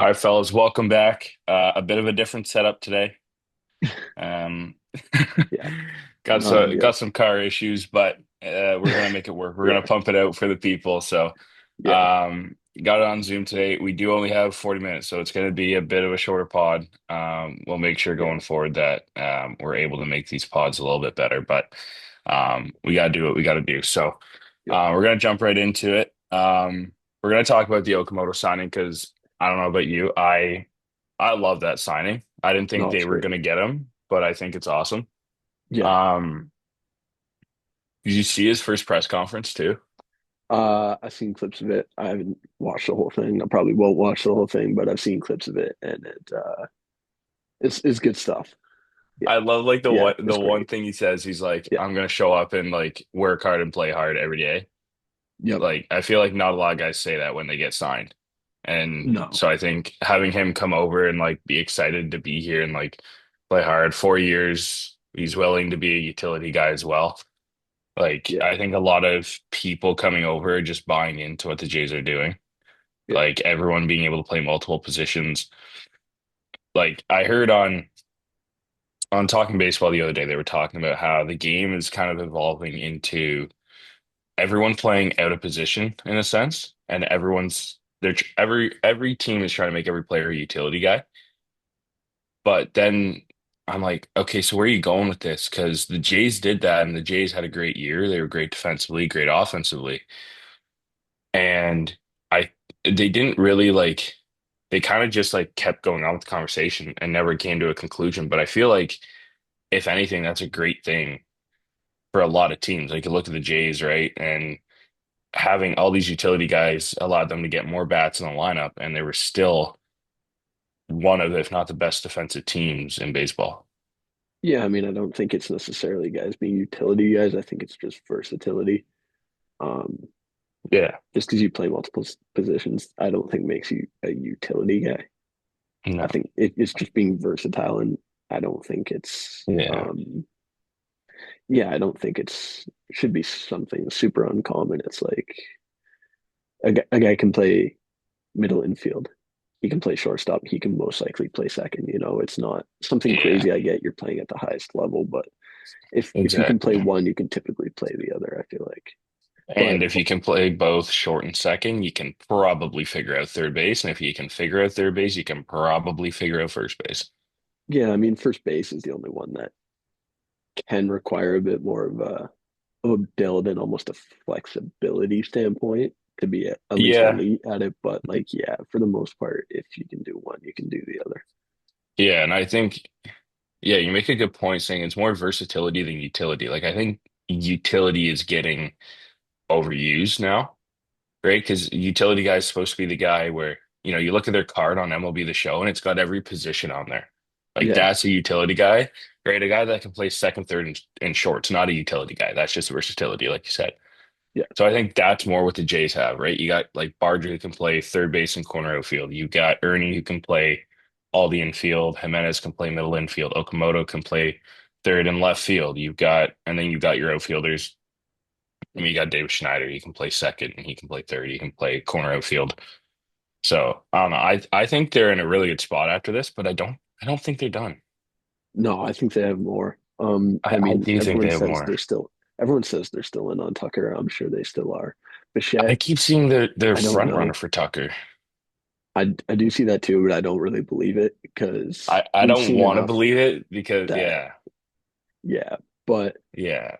All right, fellas, welcome back. A bit of a different setup today. Um, Yeah, got not ideal. some car issues, but we're gonna make it work. We're gonna Yeah, pump it out for the people. So, yeah, got it on Zoom today. We do only have 40 minutes, so it's gonna be a bit of a shorter pod. We'll make sure yeah, going forward that we're able to make these pods a little bit better, but we gotta do what we gotta do. So, yeah. we're gonna jump right into it. We're gonna talk about the Okamoto signing because I don't know about you, I love that signing. I didn't think No, they it's were great. going to get him, but I think it's awesome. Yeah. Um, did you see his first press conference too? I've seen clips of it. I haven't watched the whole thing. I probably won't watch the whole thing, but I've seen clips of it, and it's good stuff. Yeah, I love like yeah, the it's one great. thing he says, he's like, Yeah, I'm gonna show up and like work hard and play hard every day. yep. Like I feel like not a lot of guys say that when they get signed. And No, so I think having him come over and like be excited to be here and like play hard 4 years, he's willing to be a utility guy as well. Like yeah, I think a lot of people coming over are just buying into what the Jays are doing. yeah, Like everyone being able to play multiple positions. Like I heard on Talking Baseball the other day, they were talking about how the game is kind of evolving into everyone playing out of position in a sense, and every team is trying to make every player a utility guy. But then I'm like, okay, so where are you going with this? Because the Jays did that, and the Jays had a great year. They were great defensively, great offensively, and I they didn't really like. They kind of just like kept going on with the conversation and never came to a conclusion. But I feel like if anything, that's a great thing for a lot of teams. Like you look at the Jays, right? And having all these utility guys allowed them to get more bats in the lineup, and they were still one of, if not the best defensive teams in baseball. yeah. I mean, I don't think it's necessarily guys being utility guys. I think it's just versatility. Um, Yeah. just because you play multiple positions, I don't think makes you a utility guy. I No. think it's just being versatile, and I don't think it's Yeah. yeah, I don't think it's should be something super uncommon. It's like a guy can play middle infield. He can play shortstop. He can most likely play second. It's not something Yeah. crazy. I get you're playing at the highest level, but if you can play Exactly. one, you can typically play the other, I feel like. And But if you can play both short and second, you can probably figure out third base. And if you can figure out third base, you can probably figure out first base. yeah, I mean, first base is the only one that can require a bit more of a build and almost a flexibility standpoint to be at least Yeah. elite at it. But like, yeah, for the most part, if you can do one, you can do the other. Yeah. And I think, yeah, you make a good point saying it's more versatility than utility. Like, I think utility is getting overused now, right? Because utility guy is supposed to be the guy where, you look at their card on MLB The Show and it's got every position on there. Like Yeah, that's a utility guy, right? A guy that can play second, third, and short's not a utility guy. That's just versatility, like you said. yeah, So I think that's more what the Jays have, right? You got like Barger who can play third base and corner outfield. You got Ernie who can play all the infield. Jimenez can play middle infield. Okamoto can play third and left field. And then you've got your outfielders. I mean, you got David Schneider. He can play second and he can play third. He can play corner outfield. So I don't know. I think they're in a really good spot after this, but I don't think they're done. no, I think they have more. I, I I mean, do think they have more. everyone says they're still in on Tucker. I'm sure they still are. I Bichette, keep seeing their I don't front runner know. for Tucker. I do see that too, but I don't really believe it because I we've don't seen want to enough believe it because that yeah. But yeah,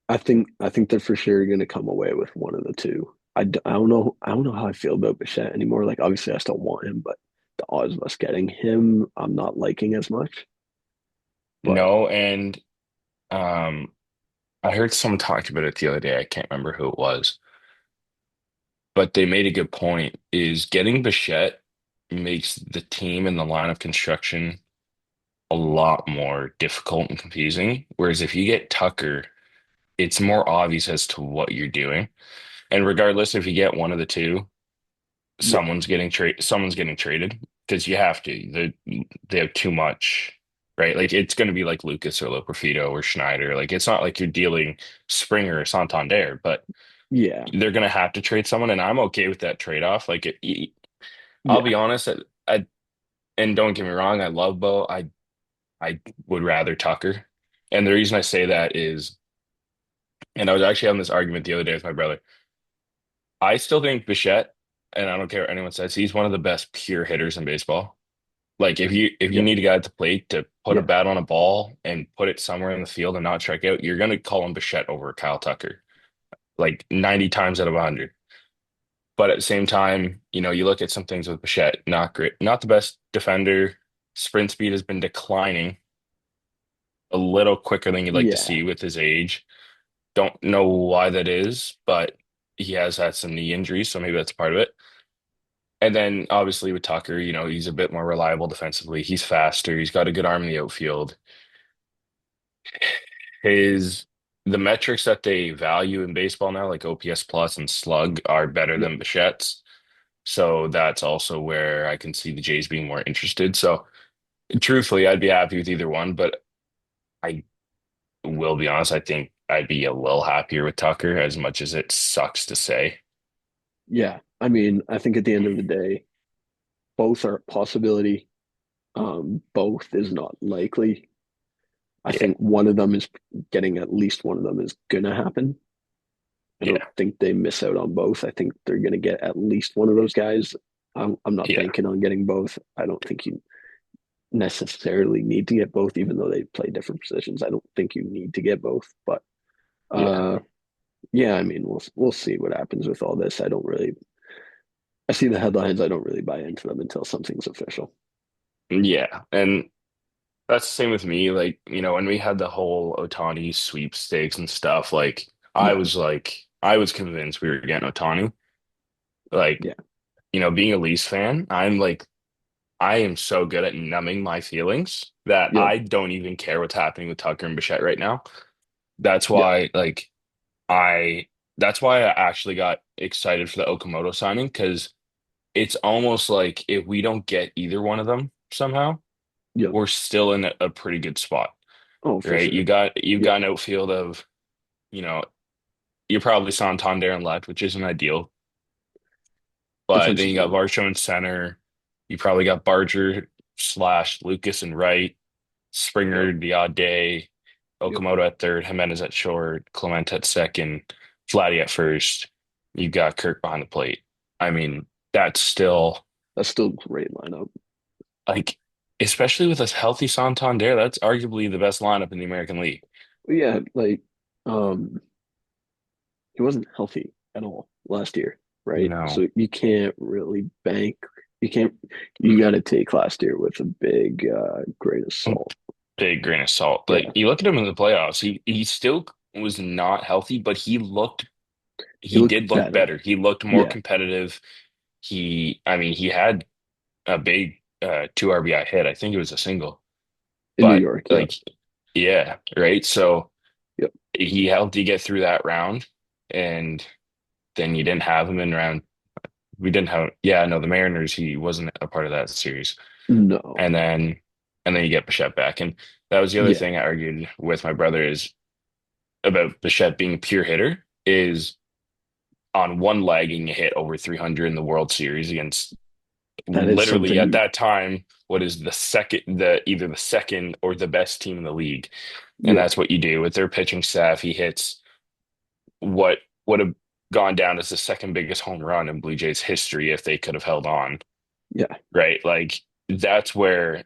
I think they're for sure going to come away with one of the two. I don't know how I feel about Bichette anymore. Like obviously I still want him, but the odds of us getting him, I'm not liking as much. But no, and um, I heard someone talk about it the other day. I can't remember who it was, but they made a good point. Is getting Bichette makes the team and the line of construction a lot more difficult and confusing. Whereas if you get Tucker, it's more obvious as to what you're doing. And regardless if you get one of the two, yeah, someone's getting traded because you have to. They have too much, right? Like it's going to be like Lucas or Loperfido or Schneider. Like it's not like you're dealing Springer or Santander, but yeah, they're going to have to trade someone, and I'm okay with that trade-off. Like I'll yeah, be honest, and don't get me wrong, I love Bo. I would rather Tucker. And the reason I say that is, and I was actually having this argument the other day with my brother. I still think Bichette, and I don't care what anyone says, he's one of the best pure hitters in baseball. Like if you Yep. need a guy at the plate to put a Yeah. bat on a ball and put it somewhere in the field and not strike out, you're gonna call him Bichette over Kyle Tucker, like 90 times out of 100. But at the same time, you look at some things with Bichette, not great, not the best defender. Sprint speed has been declining a little quicker than you'd like to Yeah. see with his age. Don't know why that is, but he has had some knee injuries, so maybe that's part of it. And then obviously with Tucker, he's a bit more reliable defensively. He's faster. He's got a good arm in the outfield. His the metrics that they value in baseball now, like OPS plus and slug, are better Yep. than Bichette's. So that's also where I can see the Jays being more interested. So truthfully, I'd be happy with either one, but I will be honest, I think I'd be a little happier with Tucker as much as it sucks to say. Yeah. I mean, I think at the end of the day, both are a possibility. Both is not likely. I Yeah, think one of them is getting at least one of them is gonna happen. I don't yeah, think they miss out on both. I think they're gonna get at least one of those guys. I'm not yeah, banking on getting both. I don't think you necessarily need to get both, even though they play different positions. I don't think you need to get both. But yeah, uh, yeah, I mean, we'll see what happens with all this. I don't really. I see the headlines. I don't really buy into them until something's official. yeah. And that's the same with me. Like, when we had the whole Otani sweepstakes and stuff, Yeah, I was convinced we were getting Otani. Like, yeah, being a Leafs fan, I am so good at numbing my feelings that yep, I don't even care what's happening with Tucker and Bichette right now. That's yeah, why, I, that's why I actually got excited for the Okamoto signing because it's almost like if we don't get either one of them somehow, yep. we're still in a pretty good spot, Oh, for right? sure. You've Yep, got an outfield of, you know, you probably Santander and left, which isn't ideal, but then you defensively got no. Varsho in center. You probably got Barger slash Lucas and right, Yep, Springer the odd day, yep. Okamoto at third, Jimenez at short, Clement at second, Vladdy at first. You've got Kirk behind the plate. I mean, that's still That's still a great lineup. like, especially with a healthy Santander, that's arguably the best lineup in the American League. But yeah, um, he wasn't healthy at all last year, right? No, So you can't really bank. You can't. You got to take last year with a big grain of salt. big grain of salt. Like Yeah, you look at him in the playoffs, he still was not healthy, but he he looked did look better. better. He looked more Yeah, competitive. I mean, he had a big two RBI hit. I think it was a single, in New but York. Yeah, yeah, right. So yep. he helped you get through that round, and then you didn't have him in round. We didn't have, yeah, no, the Mariners. He wasn't a part of that series, No. and then you get Bichette back, and that was the other Yeah, thing I argued with my brother is about Bichette being a pure hitter is on one leg and you hit over 300 in the World Series against that is literally at something. that time what is the either the second or the best team in the league. And Yeah, that's what you do with their pitching staff. He hits what would have gone down as the second biggest home run in Blue Jays history if they could have held on, yeah, right? Like that's where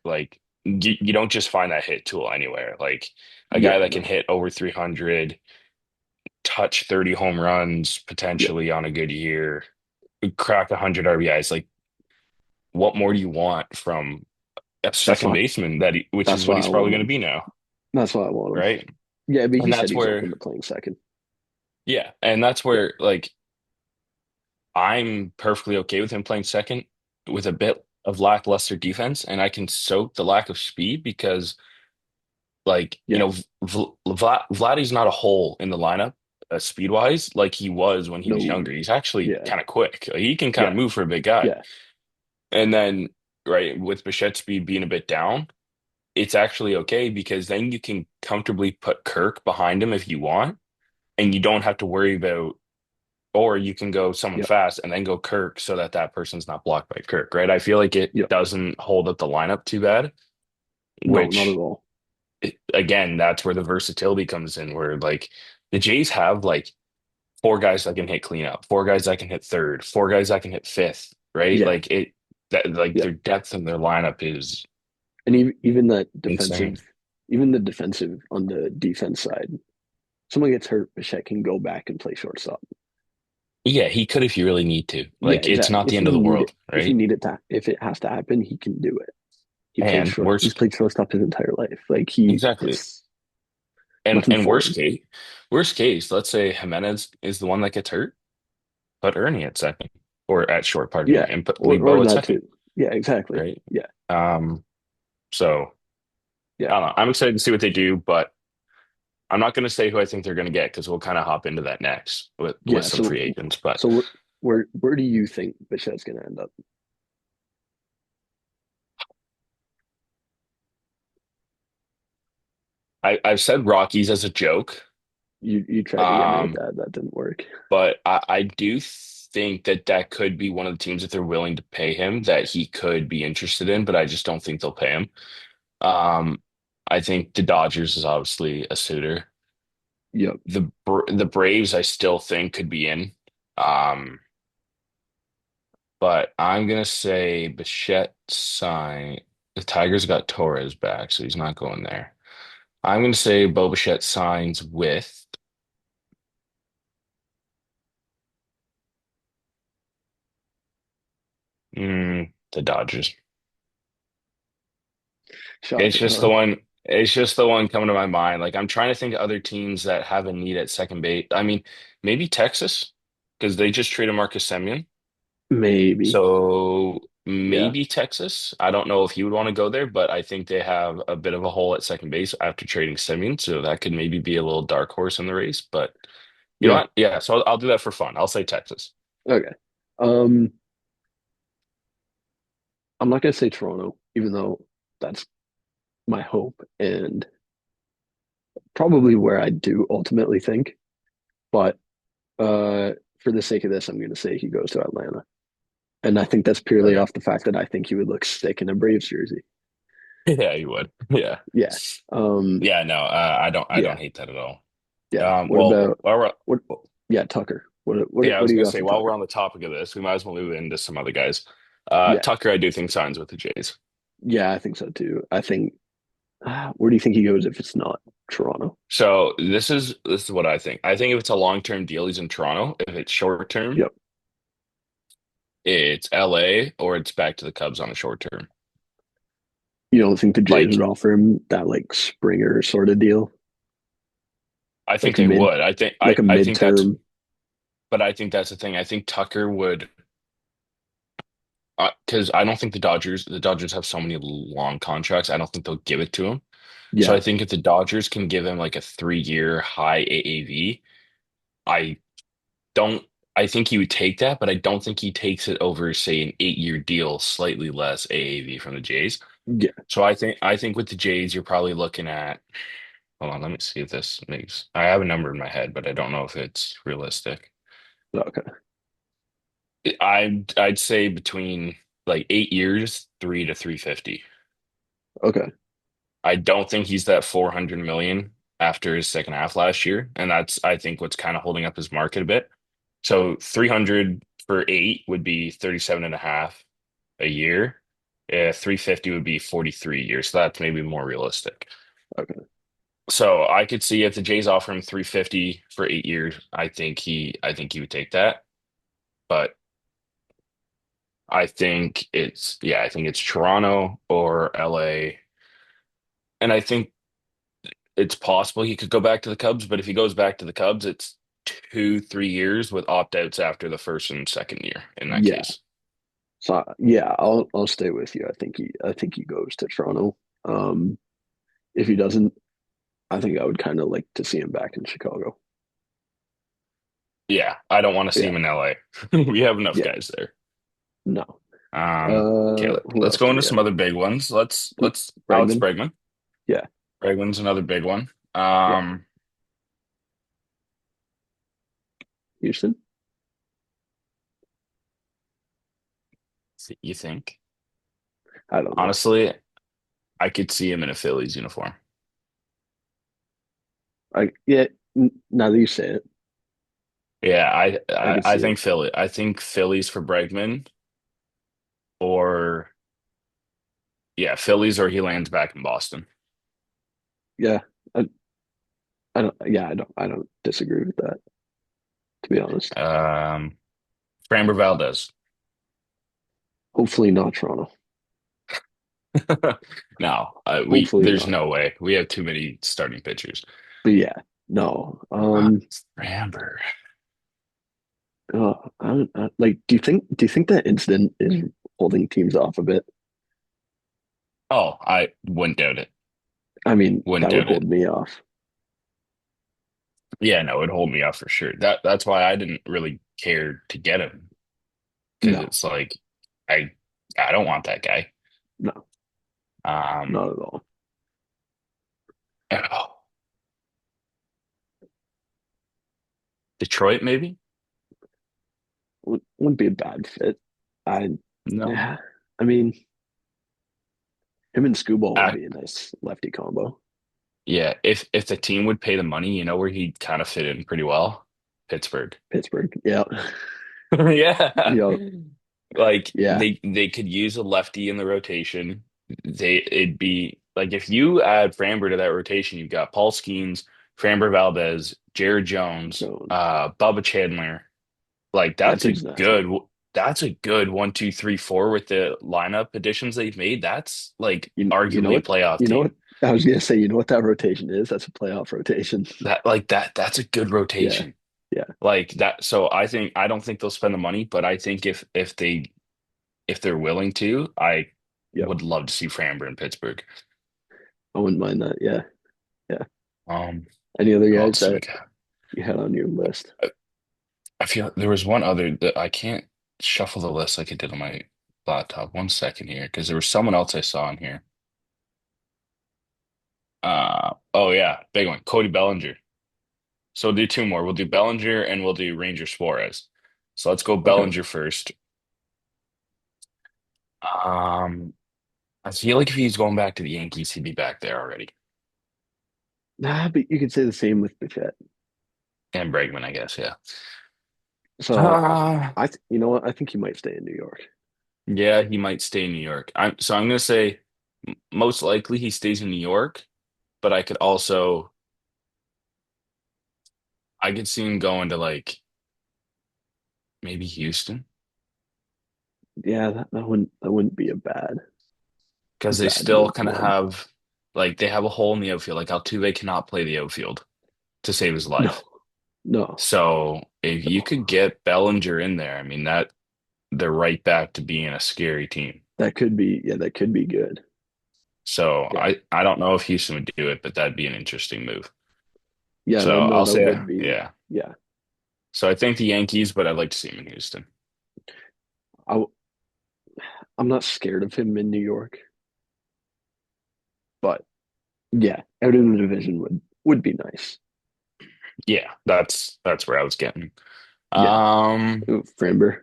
you don't just find that hit tool anywhere. Like a yeah. guy that can No, hit over 300, touch 30 home runs yeah. potentially on a good year, crack 100 RBIs. Like what more do you want from a That's second why. baseman which is That's what why I he's probably want going to him. be now, That's why I want him. right? Yeah, but he And said that's he's where, open to playing second. yeah, and that's Yeah, where I'm perfectly okay with him playing second with a bit of lackluster defense, and I can soak the lack of speed because, yeah. Vladdy's not a hole in the lineup, speed wise, like he was when he was No. younger. He's actually Yeah, kind of quick. Like, he can kind of yeah, move for a big guy. yeah, And then, right, with Bichette's speed being a bit down, it's actually okay because then you can comfortably put Kirk behind him if you want, and you don't have to worry about or you can go someone Yep. fast and then go Kirk so that that person's not blocked by Kirk, right? I feel like it Yep. doesn't hold up the lineup too bad, No, not at which all. again, that's where the versatility comes in, where like the Jays have like four guys that can hit cleanup, four guys that can hit third, four guys that can hit fifth, right? Yeah. Like it that like Yeah. their depth in their lineup is And even that insane. defensive, even the defensive on the defense side, someone gets hurt, Bichette can go back and play shortstop. Yeah, he could if you really need to. Yeah, Like it's exactly. not the end of the world, If you right? need it to, if it has to happen, he can do it. And He's worst played shortstop his entire life. Like exactly. it's And nothing and foreign. worst case, let's say Jimenez is the one that gets hurt, put Ernie at second or at short, pardon me, Yeah, and put leave or Bo at that second, too. Yeah, exactly. right? Yeah, Um, so yeah, I don't know. I'm excited to see what they do, but I'm not going to say who I think they're going to get because we'll kind of hop into that next with yeah. some free agents. But So where do you think Bichette's going to end up? I've said Rockies as a joke, You tried to get me with um, that. That didn't work. but I do think that that could be one of the teams that they're willing to pay him that he could be interested in, but I just don't think they'll pay him. Um, I think the Dodgers is obviously a suitor. Yep. The Braves I still think could be in. Um, but I'm gonna say Bichette sign. The Tigers got Torres back, so he's not going there. I'm gonna say Bo Bichette signs with the Dodgers. It's Shocking, just huh? the one. It's just the one coming to my mind. Like I'm trying to think of other teams that have a need at second base. I mean, maybe Texas because they just traded Marcus Semien. Maybe. So Yeah. maybe Texas. I don't know if he would want to go there, but I think they have a bit of a hole at second base after trading Simeon. So that could maybe be a little dark horse in the race. But you know Yeah. what? Yeah, so I'll do that for fun. I'll say Texas. Okay. Um, I'm not gonna say Toronto, even though that's my hope and probably where I do ultimately think. But for the sake of this, I'm gonna say he goes to Atlanta. And I think that's purely Okay. off the fact that I think he would look sick in a Braves jersey. Yeah, you would. Yeah. Yeah. Um, Yeah, no, I don't yeah. hate that at all. Yeah. What Well, about while what yeah, Tucker. yeah, I What was do you gonna got say for while we're Tucker? on the topic of this, we might as well move into some other guys. Yeah. Tucker, I do think signs with the Jays. Yeah, I think so too. I think where do you think he goes if it's not Toronto? So this is what I think. I think if it's a long-term deal, he's in Toronto. If it's short-term, Yep. it's LA or it's back to the Cubs on a short term. You don't think the Jays would Like offer him that like Springer sort of deal? I think Like they would. like a I think that's midterm. but I think that's the thing. I think Tucker would because I don't think the Dodgers have so many long contracts. I don't think they'll give it to him. So I Yeah. think if the Dodgers can give him like a 3 year high AAV, I don't I think he would take that, but I don't think he takes it over, say, an 8 year deal, slightly less AAV from the Jays. Yeah. So I think with the Jays, you're probably looking at hold on, let me see if this makes. I have a number in my head, but I don't know if it's realistic. Okay. I'd say between like 8 years, 3 to 350. Okay. I don't think he's that 400 million after his second half last year, and that's I think what's kind of holding up his market a bit. So 300 for eight would be 37 and a half a year. 350 would be 43 years. So that's maybe more realistic. Okay. So I could see if the Jays offer him 350 for 8 years, I think he would take that. But I think it's Toronto or LA. And I think it's possible he could go back to the Cubs, but if he goes back to the Cubs, it's 3 years with opt-outs after the first and second year in that Yeah. case. So yeah, I'll stay with you. I think he goes to Toronto. Um, if he doesn't, I think I would kind of like to see him back in Chicago. Yeah, I don't want to see Yeah. him in LA. We have enough Yeah. guys there. No. Okay, Who let's else go do we into some have? other big ones. Let's Alex Bregman? Bregman. Yeah. Bregman's another big one. Yeah. Houston? You think? I don't know. Honestly, I could see him in a Phillies uniform. Yeah, now that you say it, Yeah, I can I see think it. Philly. I think Phillies for Bregman, or yeah, Phillies, or he lands back in Boston. Yeah, I, I don't. Yeah, I don't disagree with that. To be honest, Um, Framber Valdez. hopefully not Toronto. No, we Hopefully there's not. no way. We have too many starting pitchers. But yeah, no. Framber. Like, do you think that incident is holding teams off a bit? Oh, I wouldn't doubt it. I mean, Wouldn't that would doubt hold it. me off. Yeah, no, it'd hold me up for sure. That's why I didn't really care to get him, because No, it's like I I don't want that guy. no, Um, not at all. oh, Detroit maybe? Wouldn't be a bad fit. I, No. yeah. I mean, him and Scooball would I, be a nice lefty combo. yeah, if the team would pay the money, you know where he'd kind of fit in pretty well? Pittsburgh. Pittsburgh. Yeah. Yeah. Yeah. Like Yeah. they could use a lefty in the rotation. It'd be like if you add Framber to that rotation, you've got Paul Skeens, Framber Valdez, Jared Jones, Jones. Bubba Chandler. Like That's exactly. that's a good 1, 2, 3, 4 with the lineup additions they've made. That's like You know arguably a what? playoff You know what? team. I was gonna say, you know what that rotation is? That's a playoff rotation. That's a good Yeah. rotation. Yeah. Like that. So I don't think they'll spend the money, but I think if they're willing to, I Yep. would love to see Framber in Pittsburgh. I wouldn't mind that. Yeah. Yeah. Um, Any other who guys else do we that got? you had on your list? I feel there was one other that I can't shuffle the list like I did on my laptop. 1 second here, because there was someone else I saw in here. Oh yeah, big one, Cody Bellinger. So we'll do two more. We'll do Bellinger and we'll do Ranger Suarez. So let's go Okay. Bellinger first. Um, I feel like if he's going back to the Yankees, he'd be back there already. Nah, but you could say the same with Bichette. And Bregman, I guess, yeah. So Uh, you know what? I think he might stay in New York. yeah, he might stay in New York. I'm gonna say most likely he stays in New York, but I could see him going to like maybe Houston, Yeah, that wouldn't be a because they bad still move kind of for him. have like they have a hole in the outfield. Like Altuve cannot play the outfield to save his No, life. no, So if you no. could get Bellinger in there, I mean that they're right back to being a scary team. That could be, yeah, that could be good. So Yeah. I don't know if Houston would do it, but that'd be an interesting move. Yeah, So no, I'll that say would be, yeah. yeah. So I think the Yankees, but I'd like to see him in Houston. I, I'm not scared of him in New York, but yeah, out in the division would be nice. Yeah, that's where I was getting. Yeah. Um, Ooh, Framber.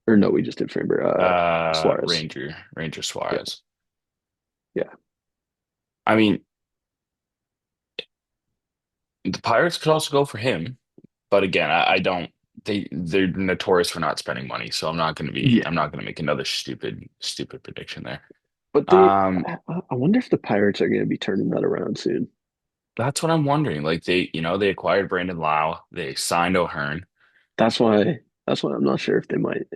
Or no, we just did Framber. Suarez. Ranger Yeah, Suarez. yeah. I mean, the Pirates could also go for him, but again, I don't. They're notorious for not spending money, so Yeah. I'm not gonna make another stupid prediction there. But Um, I wonder if the Pirates are going to be turning that around soon. that's what I'm wondering. Like they acquired Brandon Lau, they signed O'Hearn. That's why I'm not sure if they might.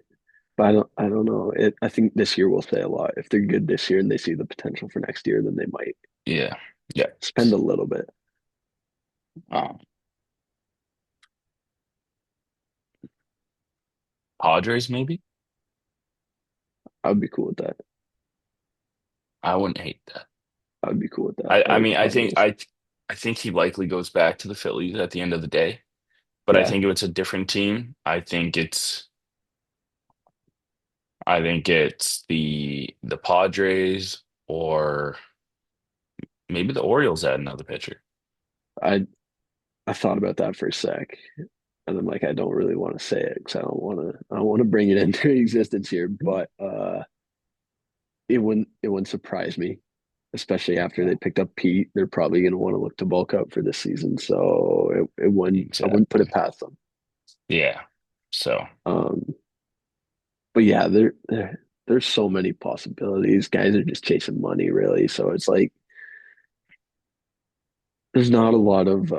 But I don't know. I think this year will say a lot. If they're good this year and they see the potential for next year, then they might Yeah, yeah. spend a little bit. Um, Padres maybe. I would be cool with that. I wouldn't hate that. I would be cool with that. I I like mean, the Padres. I think he likely goes back to the Phillies at the end of the day. But I Yeah, think if it's a different team, I think it's the Padres, or maybe the Orioles add another pitcher. I I thought about that for a sec. and I'm like, I don't really want to say it because I don't want to bring it into existence here, but it wouldn't surprise me, especially after they picked up Pete. They're probably going to want to look to bulk up for this season, so it wouldn't I wouldn't put it Exactly. past them. Yeah. So, Um, but yeah, there's so many possibilities. Guys are just chasing money, really. So it's like there's not a lot of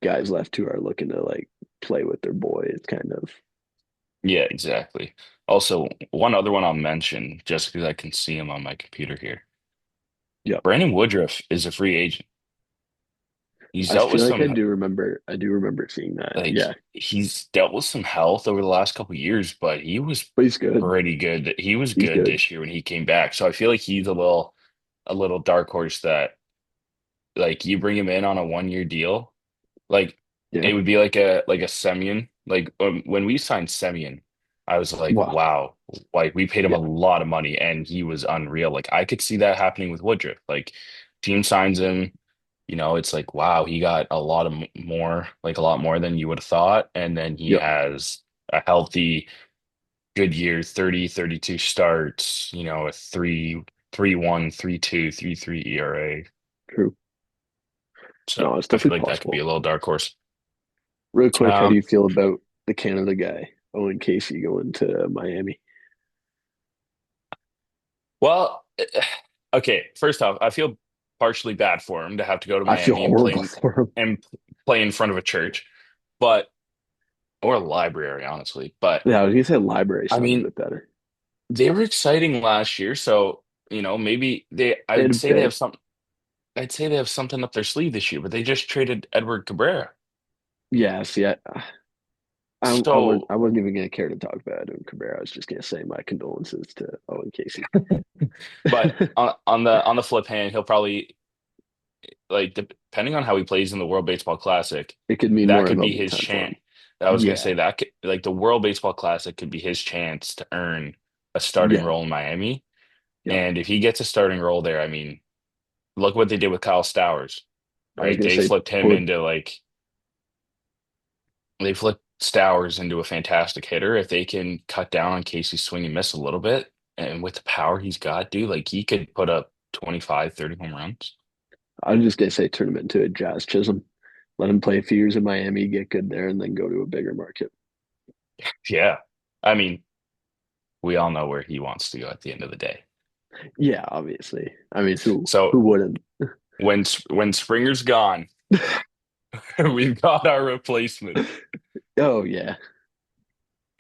guys left who are looking to like play with their boys, kind of. yeah, exactly. Also, one other one I'll mention just because I can see him on my computer here. Yep. Brandon Woodruff is a free agent. He's I dealt with feel like some I do remember seeing that. like Yeah, he's dealt with some health over the last couple of years, but he was but he's good. pretty good. He was He's good good. this year when he came back. So I feel like he's a little dark horse that like you bring him in on a 1 year deal. Like Yeah. it would be like a Semyon. Like when we signed Semyon, I was like, Wow. wow, like we paid him a Yeah. lot of money and he was unreal. Like I could see that happening with Woodruff. Like team signs him, it's like, wow, he got a lot of more, like a lot more than you would have thought. And then he Yep. has a healthy, good year, 32 starts, a 3.1, 3.2, 3.3 ERA. True. So No, it's I feel definitely like that could be possible. a little dark horse. Real quick, how do Um, you feel about the Canada guy, Owen Casey, going to Miami? Well, okay. First off, I feel partially bad for him to have to go to I feel Miami and horrible for him. play in front of a church, but or a library, honestly. But Yeah, I was gonna say library I sounds a mean, bit better. they were exciting last year, so maybe I They had would a say they have bit. some. I'd say they have something up their sleeve this year, but they just traded Edward Cabrera. Yeah, see, So, I wasn't even gonna care to talk about Edwin Cabrera. I was just gonna say my condolences to Owen Casey. but on the flip hand, he'll probably like depending on how he plays in the World Baseball Classic, It could mean that more could be MLB his time for chance. him. I was gonna Yeah, say that could, like the World Baseball Classic could be his chance to earn a starting yeah, role in Miami. yep. And if he gets a starting role there, I mean, look what they did with Kyle Stowers, I was right? gonna say put They flipped Stowers into a fantastic hitter. If they can cut down on Casey's swing and miss a little bit, and with the power he's got, dude, like he could put up 25, 30 home runs. I was just gonna say turn him into a Jazz Chisholm. Let him play a few years in Miami, get good there, and then go to a bigger market. Yeah. I mean, we all know where he wants to go at the end of the day. Yeah, obviously. I mean, who So wouldn't? when Springer's gone, we've got our replacement. Oh yeah,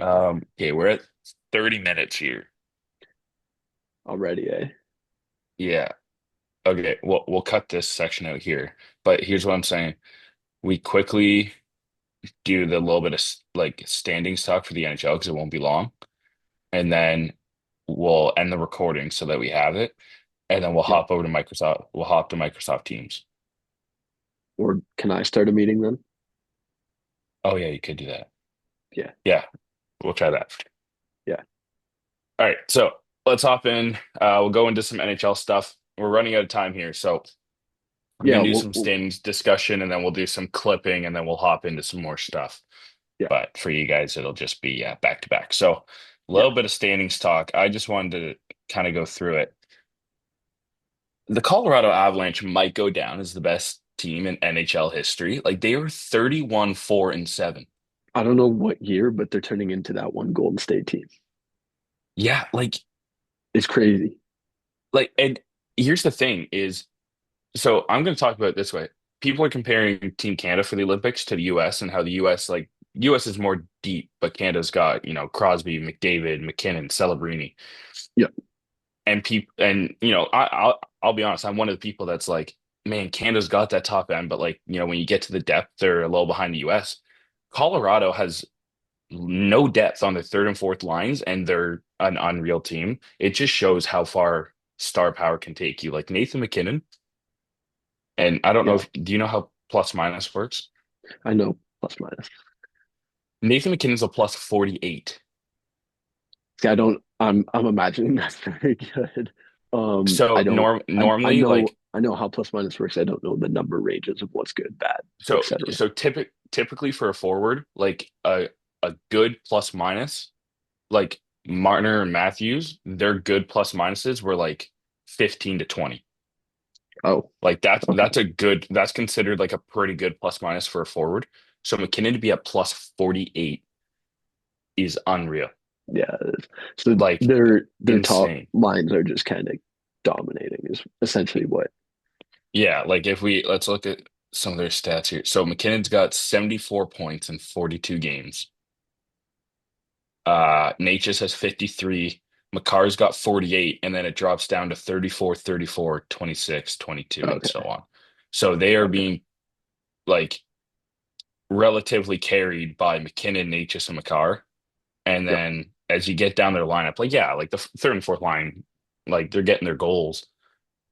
Okay, we're at 30 minutes here. already, eh? Yeah. Okay, we'll cut this section out here. But here's what I'm saying. We quickly do the little bit of like standing talk for the NHL because it won't be long. And then we'll end the recording so that we have it. And then we'll Yep. hop over to Microsoft. We'll hop to Microsoft Teams. Or can I start a meeting then? Oh yeah, you could do that. Yeah, Yeah, we'll try that. yeah, All right, so let's hop in. We'll go into some NHL stuff. We're running out of time here, so we're yeah. gonna do some standings discussion, and then we'll do some clipping, and then we'll hop into some more stuff. Yeah, But for you guys, it'll just be back to back. So a yeah. little bit of standings talk. I just wanted to kind of go through it. The Colorado Avalanche might go down as the best team in NHL history. Like they were 31, 4, and 7. I don't know what year, but they're turning into that one Golden State team. Yeah, It's crazy. and here's the thing is, so I'm going to talk about it this way. People are comparing Team Canada for the Olympics to the US and how the US, like, US is more deep, but Canada's got, Crosby, McDavid, McKinnon, Celebrini. Yeah, And people, and, I'll be honest, I'm one of the people that's like, man, Canada's got that top end, but like, when you get to the depth, they're a little behind the US. Colorado has no depth on their third and fourth lines, and they're an unreal team. It just shows how far star power can take you. Like Nathan McKinnon, and I don't know yeah. if do you know how plus minus works? I know plus minus. Nathan McKinnon's a plus 48. See, I don't. I'm imagining that's very good. I So don't. normally like I know how plus minus works. I don't know the number ranges of what's good, bad, so etc. so typic typically for a forward, like a good plus minus, like Marner and Matthews, their good plus minuses were like 15 to 20. Oh, Like okay. that's considered like a pretty good plus minus for a forward. So McKinnon to be at plus 48 is unreal. Yeah. So Like their top insane. lines are just kind of dominating is essentially what. Yeah, like if we let's look at some of their stats here. So McKinnon's got 74 points in 42 games. Natchez has 53. McCarr's got 48, and then it drops down to 34, 34, 26, 22, and so Okay. on. So they are Okay. being like relatively carried by McKinnon, Natchez, and McCarr. And Yep. then as you get down their lineup, like yeah, like the third and fourth line, like they're getting their goals,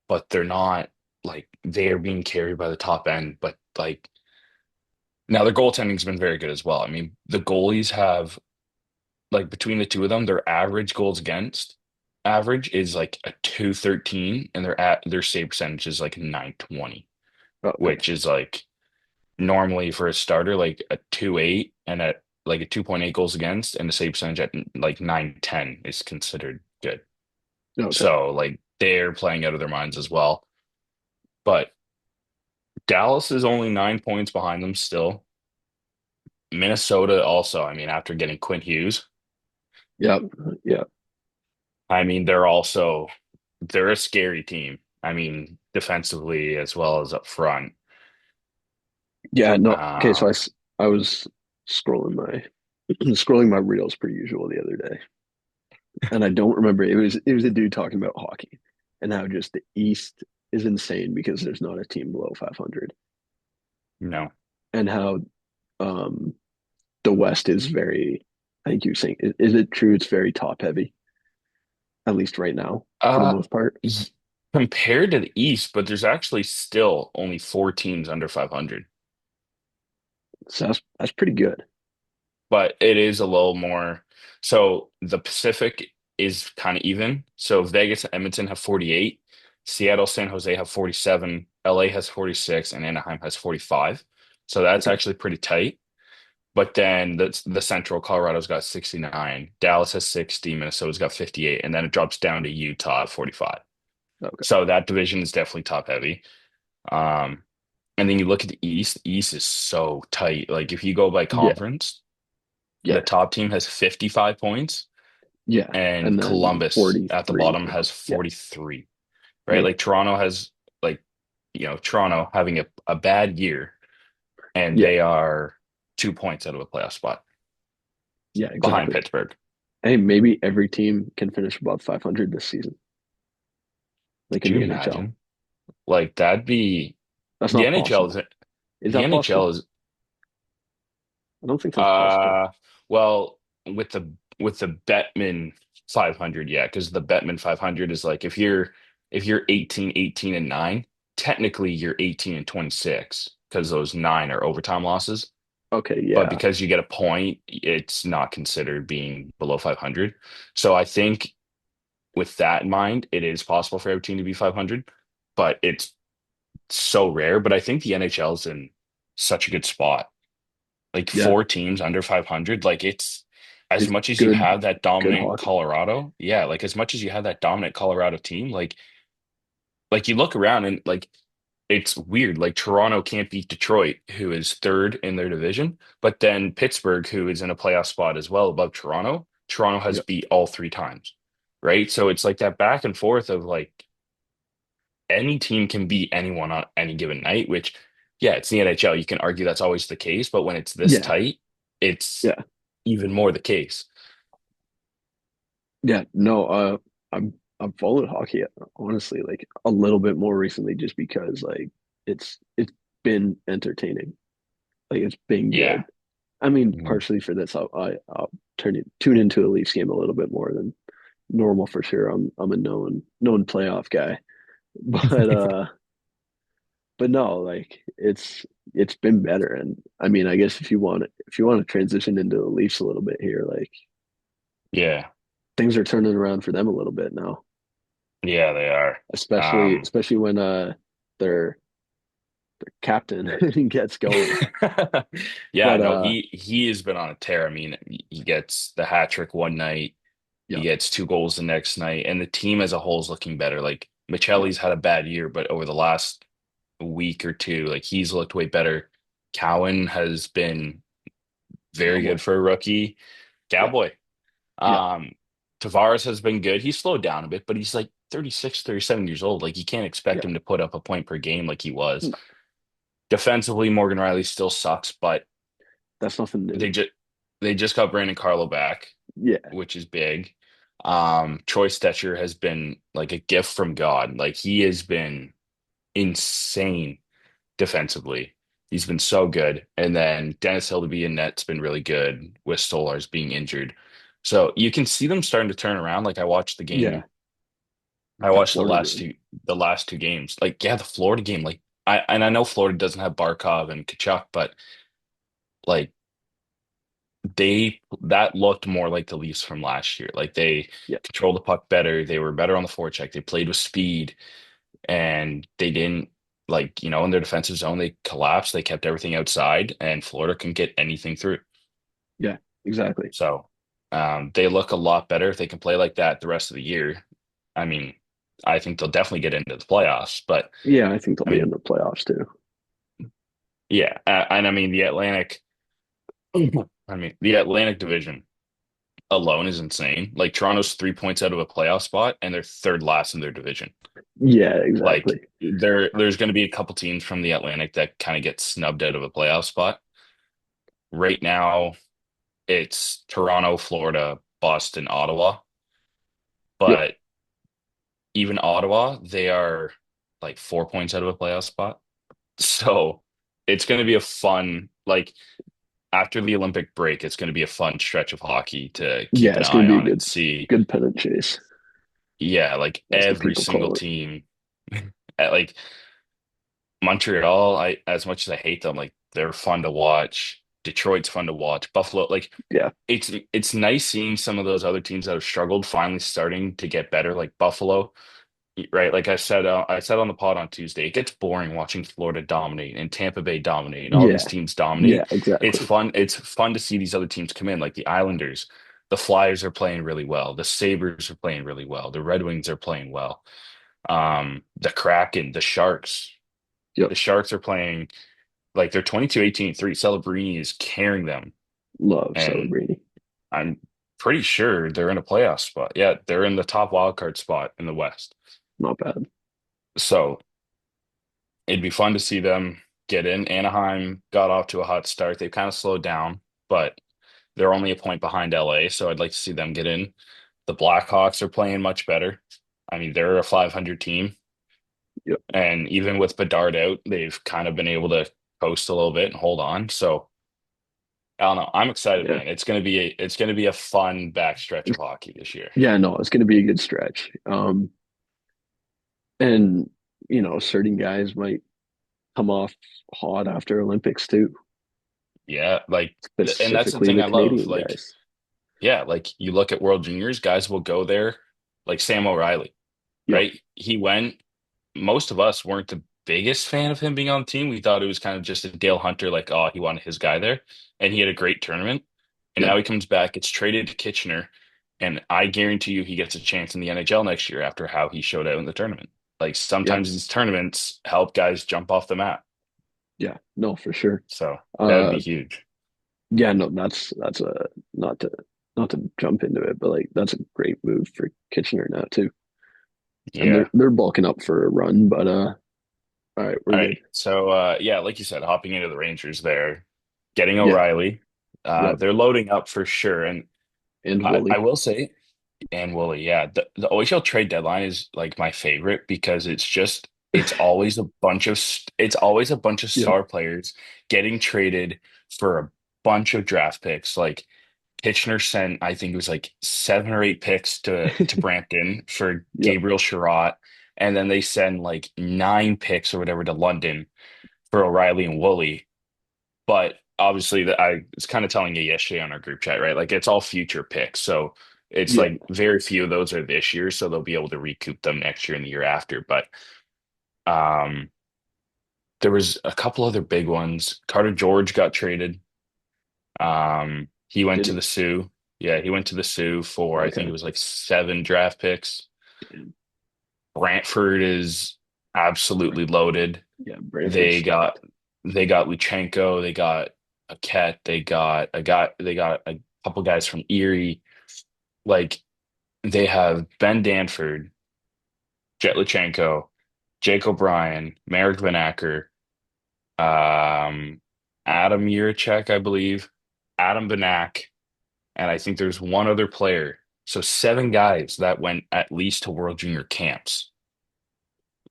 but they're not like they are being carried by the top end. But like now their goaltending's been very good as well. I mean, the goalies have like between the two of them, their average goals against average is like a 213 and their save percentage is like 920, Okay. which is like normally for a starter, like a 2.8 and at like a 2.8 goals against and a save percentage at like 910 is considered good. Okay. So like they're playing out of their minds as well. But Dallas is only 9 points behind them still. Minnesota also, I mean, after getting Quinn Hughes, Yep. Yep. I mean, they're a scary team. I mean, defensively as well as up front. Yeah. No. Okay. So Um, I was scrolling my scrolling my reels per usual the other day, and I don't remember. It was a dude talking about hockey and how just the East is insane because there's not a team below 500, no. and how um the West is very. I think you're saying is it true? It's very top heavy, at least right now, for the Uh, most part. y- Compared to the East, but there's actually still only four teams under 500. So that's pretty good. But it is a little more. So the Pacific is kind of even. So Vegas and Edmonton have 48, Seattle, San Jose have 47, LA has 46, and Anaheim has 45. So that's Okay. actually pretty tight. But then the Central, Colorado's got 69, Dallas has 60, Minnesota's got 58, and then it drops down to Utah at 45. Okay. So that division is definitely top heavy. Um, and then you look at the East, East is so tight. Like if you go by Yeah. conference, the Yeah. top team has 55 points Yeah. And and then Columbus at the 43 bottom has below. Yeah. 43, right? Yeah. Like Toronto has like, Toronto having a bad year and Yeah. they are 2 points out of a playoff spot Yeah. behind Exactly. Pittsburgh. Hey, maybe every team can finish above 500 this season, like Could in you the NHL. imagine? Like that'd be That's the not NHL possible. is Is the that NHL possible? is I don't think that's possible. uh well with the Bettman 500, yeah, because the Bettman 500 is like if you're 18, 18 and 9, technically you're 18 and 26 because those 9 are overtime losses. Okay. But Yeah. because you get a point, it's not considered being below 500. So I think with that in mind, it is possible for every team to be 500, but it's so rare. But I think the NHL is in such a good spot. Like Yeah. four teams under 500, like it's as It's much as you good, have that good dominant hockey. Colorado, yeah, like as much as you have that dominant Colorado team, like you look around and like it's weird. Like Toronto can't beat Detroit, who is third in their division, but then Pittsburgh, who is in a playoff spot as well above Toronto, Toronto has Yeah. beat all three times, right? So it's like that back and forth of like any team can beat anyone on any given night, which, yeah, it's the NHL. You can argue that's always the case, but when it's this Yeah. tight, it's Yeah. even more the case. Yeah. No, I've followed hockey honestly like a little bit more recently just because like it's been entertaining. Like it's been Yeah. good. I mean, Mhm. partially for this, I'll tune into a Leafs game a little bit more than normal for sure. I'm a known playoff guy, but but no, like it's been better. And I mean, I guess if you want to transition into the Leafs a little bit here, like Yeah. things are turning around for them a little bit now, Yeah, they are. especially Um, especially when they're captain gets going. Yeah, But no, he has been on a tear. I mean, he gets the hat trick one night, he yeah, gets 2 goals the next night, and the team as a whole is looking better. Like yeah, Michelle's had a bad year, but over the last week or two, like he's looked way better. Cowan has been very cowboy. good for a rookie. Yeah, Cowboy. yeah, Um, Tavares has been good. He's slowed down a bit, but he's like 36, 37 years old. Like you can't expect yeah. him to put up a point per game like he was. No, Defensively, Morgan Riley still sucks, but that's nothing they new. just they just got Brandon Carlo back, Yeah, which is big. Troy Stetcher has been like a gift from God. Like he has been insane defensively. He's been so good. And then Dennis Hill to be in net's been really good with Stolars being injured. So you can see them starting to turn around. Like I watched the yeah. game. I That watched Florida game. the last two games. Like, yeah, the Florida game. Like I know Florida doesn't have Barkov and Kachuk, but like they that looked more like the Leafs from last year. Like they Yeah, controlled the puck better. They were better on the forecheck. They played with speed and they didn't like, in their defensive zone, they collapsed. They kept everything outside and Florida couldn't get anything through. yeah, exactly. So they look a lot better if they can play like that the rest of the year. I mean, I think they'll definitely get into the playoffs, but Yeah, I think they'll I be in mean, the playoffs too. yeah. And I mean, the Atlantic, I mean, the Atlantic division alone is insane. Like Toronto's 3 points out of a playoff spot and they're third last in their division. Yeah, Like exactly. there's going to be a couple teams from the Atlantic that kind of get snubbed out of a playoff spot. Right now, it's Toronto, Florida, Boston, Ottawa. Yep. But even Ottawa, they are like 4 points out of a playoff spot. So it's going to be a fun, like after the Olympic break, it's going to be a fun stretch of hockey to keep Yeah, an it's going eye to be a on good, and see. good pennant chase, Yeah, like as the every people single call it. team, like Montreal, as much as I hate them, like they're fun to watch. Detroit's fun to watch. Buffalo, like Yeah, it's nice seeing some of those other teams that have struggled finally starting to get better, like Buffalo, right? Like I said on the pod on Tuesday, it gets boring watching Florida dominate and Tampa Bay dominate and all these yeah, teams yeah, dominate. It's exactly. fun. It's fun to see these other teams come in, like the Islanders. The Flyers are playing really well. The Sabres are playing really well. The Red Wings are playing well. The Kraken, the Sharks. Yep. The Sharks are playing like they're 22-18-3. Celebrini is carrying them, Love and Celebrini. I'm pretty sure they're in a playoff spot. Yeah, they're in the top wild card spot in the West. Not bad. So it'd be fun to see them get in. Anaheim got off to a hot start. They've kind of slowed down, but they're only a point behind LA, so I'd like to see them get in. The Blackhawks are playing much better. I mean, they're a 500 team, Yep. and even with Bedard out, they've kind of been able to coast a little bit and hold on. So I don't know. I'm excited, Yeah. man. It's gonna be a fun backstretch of hockey this year. Yeah, no, it's going to be a good stretch. And certain guys might come off hot after Olympics too, Yeah, like, and that's the specifically thing the I love. Canadian Like, guys. yeah, like you look at World Juniors, guys will go there. Like Sam O'Reilly, Yep. right? He went. Most of us weren't the biggest fan of him being on the team. We thought it was kind of just a Dale Hunter, like, oh, he wanted his guy there, and he had a great tournament. And Yeah. now he comes back, gets traded to Kitchener, and I guarantee you he gets a chance in the NHL next year after how he showed out in the tournament. Like Yeah. sometimes these tournaments help guys jump off the map. Yeah. No, for sure. So that would be Uh, huge. yeah, no, that's a not to not to jump into it, but like that's a great move for Kitchener now too. And they're Yeah. they're bulking up for a run, but all right, we're All good. right. So yeah, like you said, hopping into the Rangers there, getting Yeah. O'Reilly. Yep. They're loading up for sure. And And I Wooly. will say, and Wooly, yeah, the OHL trade deadline is like my favorite because it's always a bunch of Yep. star players getting traded for a bunch of draft picks. Like Kitchener sent, I think it was like 7 or 8 picks to Brampton for Yep. Gabriel Sherratt, and then they send like 9 picks or whatever to London for O'Reilly and Woolley. But obviously, I was kind of telling you yesterday on our group chat, right? Like it's all future picks, so it's Yeah. like very few of those are this year, so they'll be able to recoup them next year and the year after. But um, there was a couple other big ones. Carter George got traded. He went Did to he? the Sioux. Yeah, he went to the Sioux for I think Okay. it was like 7 draft picks. Damn. Brantford is Br- absolutely loaded. Yeah, Brantford They got stacked. they got Luchenko, they got a Ket, they got a couple guys from Erie. Like they have Ben Danford, Jet Luchenko, Jake O'Brien, Merrick Van Acker, um, Adam Yurachek, I believe, Adam Benak, and I think there's one other player. So 7 guys that went at least to World Junior camps.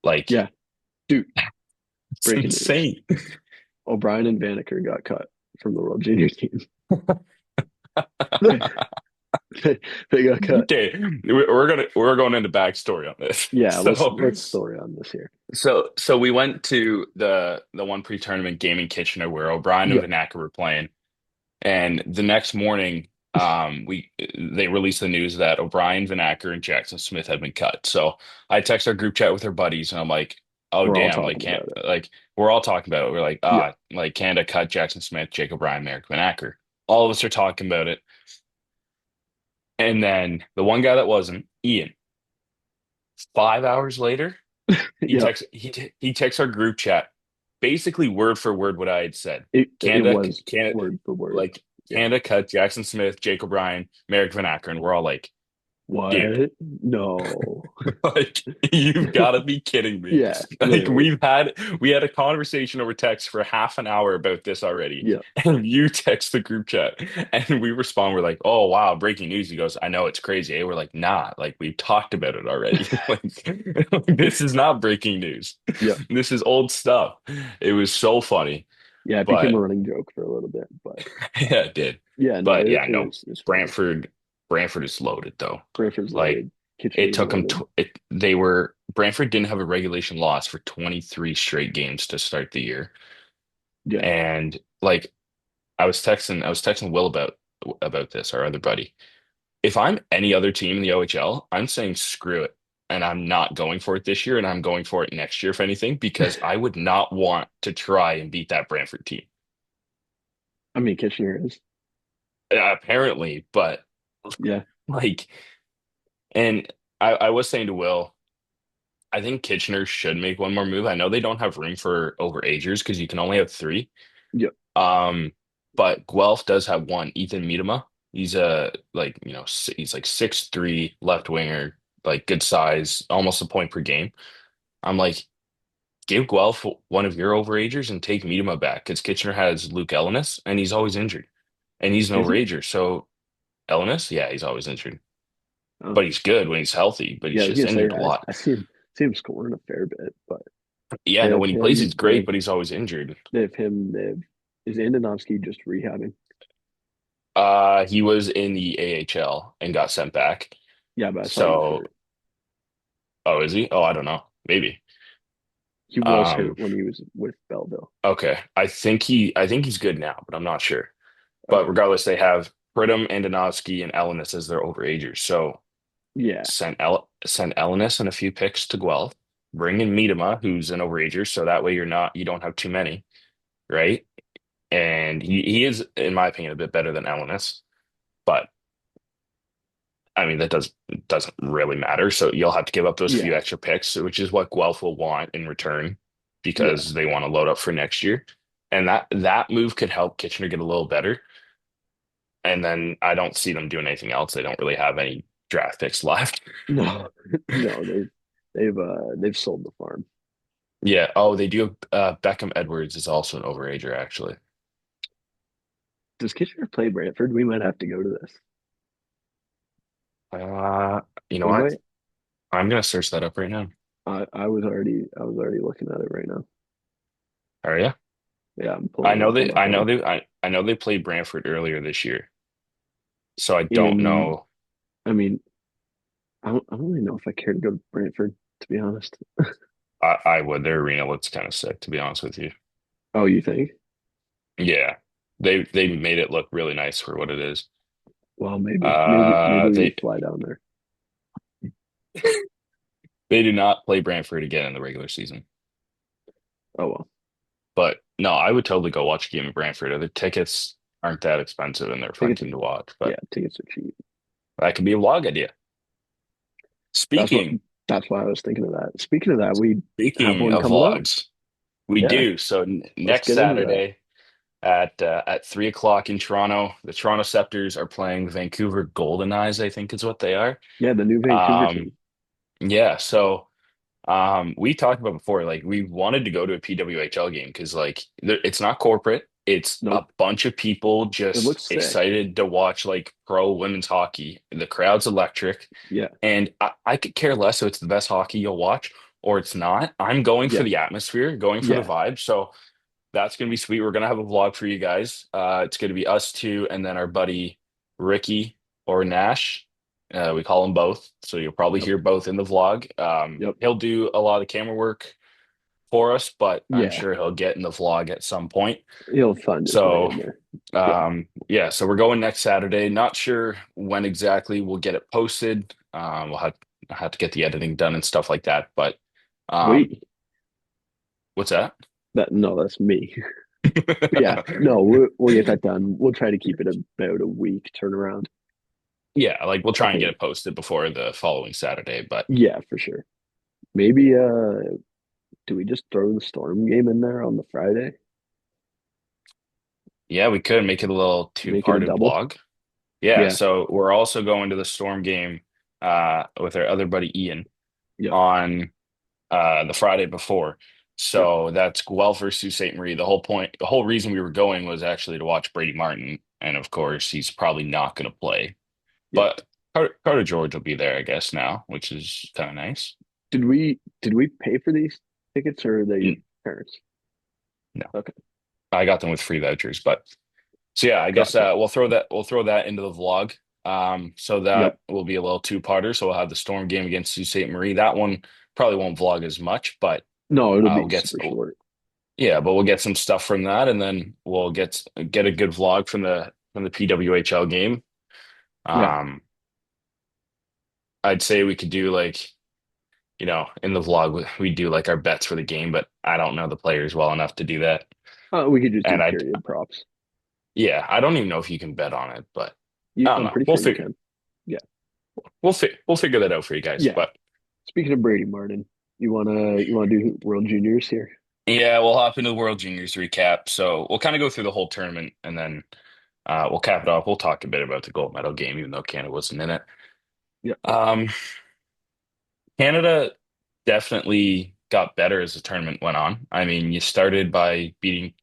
Like Yeah, dude. it's Breaking news: insane. O'Brien and Vanaker got cut from the World Junior team. They got cut. Okay, we're going into backstory on this. Yeah, let's So let's story on this here. so we went to the one pre-tournament game in Kitchener where O'Brien and Yeah, Vanacker were playing, and the next morning, we they released the news that O'Brien, Vanacker, and Jackson Smith had been cut. So I text our group chat with our buddies, and I'm like, "Oh we're all damn! Like talking can't about it. like we're all talking about it. We're like, Yeah, like Canada cut Jackson Smith, Jake O'Brien, Merrick Vanacker. All of us are talking about it, and then the one guy that wasn't, Ian. 5 hours later, yeah. he texts our group chat, basically word for word what I had said. It Canada, was Canada, word for word. like Yeah. Canada cut Jackson Smith, Jake O'Brien, Merrick Van Acker, we're all like, dude, What? No. like you've got to be kidding me. Yeah, Like literally. we had a conversation over text for half an hour about this already, Yeah. and you text the group chat, and we respond. We're like, "Oh wow, breaking news!" He goes, "I know it's crazy." Eh? We're like, "Nah, like we've talked about it already. Like this is not breaking news. Yeah. This is old stuff." It was so funny, Yeah, it became a but running joke for a little bit, but yeah, it did. yeah, no, But yeah, it no, was it's funny. Brantford, Brantford is loaded though. Brantford's Like loaded. Kitchener it is took them. loaded. They were Brantford didn't have a regulation loss for 23 straight games to start the year, Yeah. and like I was texting Will about this, our other buddy. If I'm any other team in the OHL, I'm saying screw it, and I'm not going for it this year, and I'm going for it next year, if anything, because I would not want to try and beat that Brantford team. I mean, Kitchener is. Apparently, but Yeah. like, and I was saying to Will. I think Kitchener should make one more move. I know they don't have room for overagers because you can only have 3. Yeah. Um, but Guelph does have one, Ethan Miedema. He's a like, he's like 6'3" left winger, like good size, almost a point per game. I'm like, give Guelph one of your overagers and take Miedema back because Kitchener has Luke Ellenis and he's always injured. And he's an Is he? overager. So Ellenis, yeah, he's always injured. Oh. But he's good when he's healthy, but Yeah, he's I was just gonna say injured a I lot. see him scoring a fair bit, but Yeah, they no, have when he plays, he's him, great, but he's always injured. they have him, they have is Andonovsky just rehabbing? He was in the AHL and got sent back. Yeah, but I thought he was So, hurt. oh, is he? Oh, I don't know. Maybe. He was hurt Um, when he was with Belleville. okay. I think he's good now, but I'm not sure. But Okay. regardless, they have Pridham, Andonovski, and Ellenis as their overagers. So Yeah. send Ellenis and a few picks to Guelph. Bring in Miedema, who's an overager, so that way you don't have too many, right? And he is, in my opinion, a bit better than Ellenis. But I mean, that doesn't really matter. So you'll have to give up those few Yeah. extra picks, which is what Guelph will want in return Yeah. because they want to load up for next year. And that move could help Kitchener get a little better. And then I don't see them doing anything else. They don't really have any draft picks left. No. No, they've sold the farm. Yeah. Oh, they do have Beckham Edwards is also an overager, actually. Does Kitchener play Brantford? We might have to go to this. Uh, you know We what? might. I'm gonna search that up right now. I was already looking at it right now. Are you? Yeah, I'm pulling it up on my phone. I know they played Brantford earlier this year. So I don't In know. I mean, I don't really know if I care to go to Brantford, to be honest. I would. Their arena looks kind of sick, to be honest with you. Oh, you think? Yeah, they made it look really nice for what it is. Well, maybe we They fly down there. they do not play Brantford again in the regular season. Oh well. But no, I would totally go watch a game in Brantford. The tickets aren't that expensive and they're fun Tickets are, team to watch. yeah, But tickets are cheap. that could be a vlog idea. That's what Speaking that's why I was thinking of that. Speaking of that, we have speaking one of coming up. vlogs, we Yeah, do. So let's next get into that. Saturday at 3 o'clock in Toronto, the Toronto Scepters are playing Vancouver Golden Eyes, I think is what they are. Yeah, the new Vancouver Um, team. yeah, so we talked about before, like we wanted to go to a PWHL game because like it's not corporate. It's a Nope. bunch of people It just looks sick. excited to watch like pro women's hockey. The crowd's electric, Yeah, and I could care less if it's the best hockey you'll watch or it's not. I'm going for yeah, the atmosphere, going for the yeah. vibe. So that's gonna be sweet. We're gonna have a vlog for you guys. It's gonna be us two and then our buddy Ricky or Nash. We call them both, so you'll probably Yep, hear both in the vlog. yep. He'll do a lot of the camera work for us, but I'm Yeah, sure he'll get in the vlog at some point. he'll find his way So, in there. Yeah, yeah, so we're going next Saturday. Not sure when exactly we'll get it posted. We'll have to get the editing done and stuff like that. But um, we what's that? that no, that's me. But yeah, no, we'll get that done. We'll try to keep it about a week turnaround. Yeah, like we'll I try and get think. it posted before the following Saturday. But Yeah, for sure. Maybe do we just throw the Storm game in there on the Friday? yeah, we could make it a little Make it a two-parted double? vlog. Yeah, Yeah, so we're also going to the Storm game with our other buddy Ian yep, on the Friday before. yep, So that's Guelph versus St. Marie. The whole reason we were going was actually to watch Brady Martin, and of course he's probably not going to play. yep. But Carter George will be there, I guess now, which is kind of nice. Did we pay for these tickets or are they your parents? No, Okay, I got them with free vouchers, but so yeah, I guess gotcha. we'll throw that into the vlog. So Yep. that will be a little two-parter. So we'll have the Storm game against Sault Ste. Marie. That one probably won't vlog as much, but No, it'll we'll be get super short. yeah, but we'll get some stuff from that, and then we'll get a good vlog from the PWHL game. Yeah. Um, I'd say we could do like in the vlog we do like our bets for the game, but I don't know the players well enough to do that, We could just do and period props. yeah, I don't even know if you can bet on it, but You, I don't I'm know. pretty We'll sure you figure. can. Yeah. We'll figure that out for you guys. Yeah. But Speaking of Brady Martin, you wanna do World Juniors here? yeah, we'll hop into the World Juniors recap. So we'll kind of go through the whole tournament and then we'll cap it off. We'll talk a bit about the gold medal game, even though Canada wasn't in it. Yep. Um, Canada definitely got better as the tournament went on. I mean, you started by beating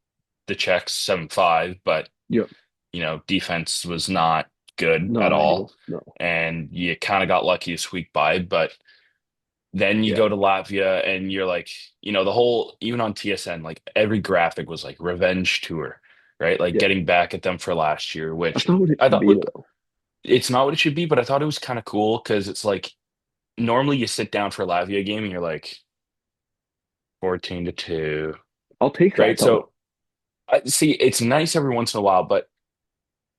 the Czechs 7-5, but Yep. defense was not good at Not all. ideal. No. And you kind of got lucky to squeak by, but then you Yeah. go to Latvia and you're like, the whole, even on TSN, like every graphic was like revenge tour, right? Like Yeah. getting back at them for last year, That's which not what it I should thought be though. it's not what it should be, but I thought it was kind of cool because it's like normally you sit down for a Latvia game and you're like 14-2, I'll take that right? though. So I see it's nice every once in a while, but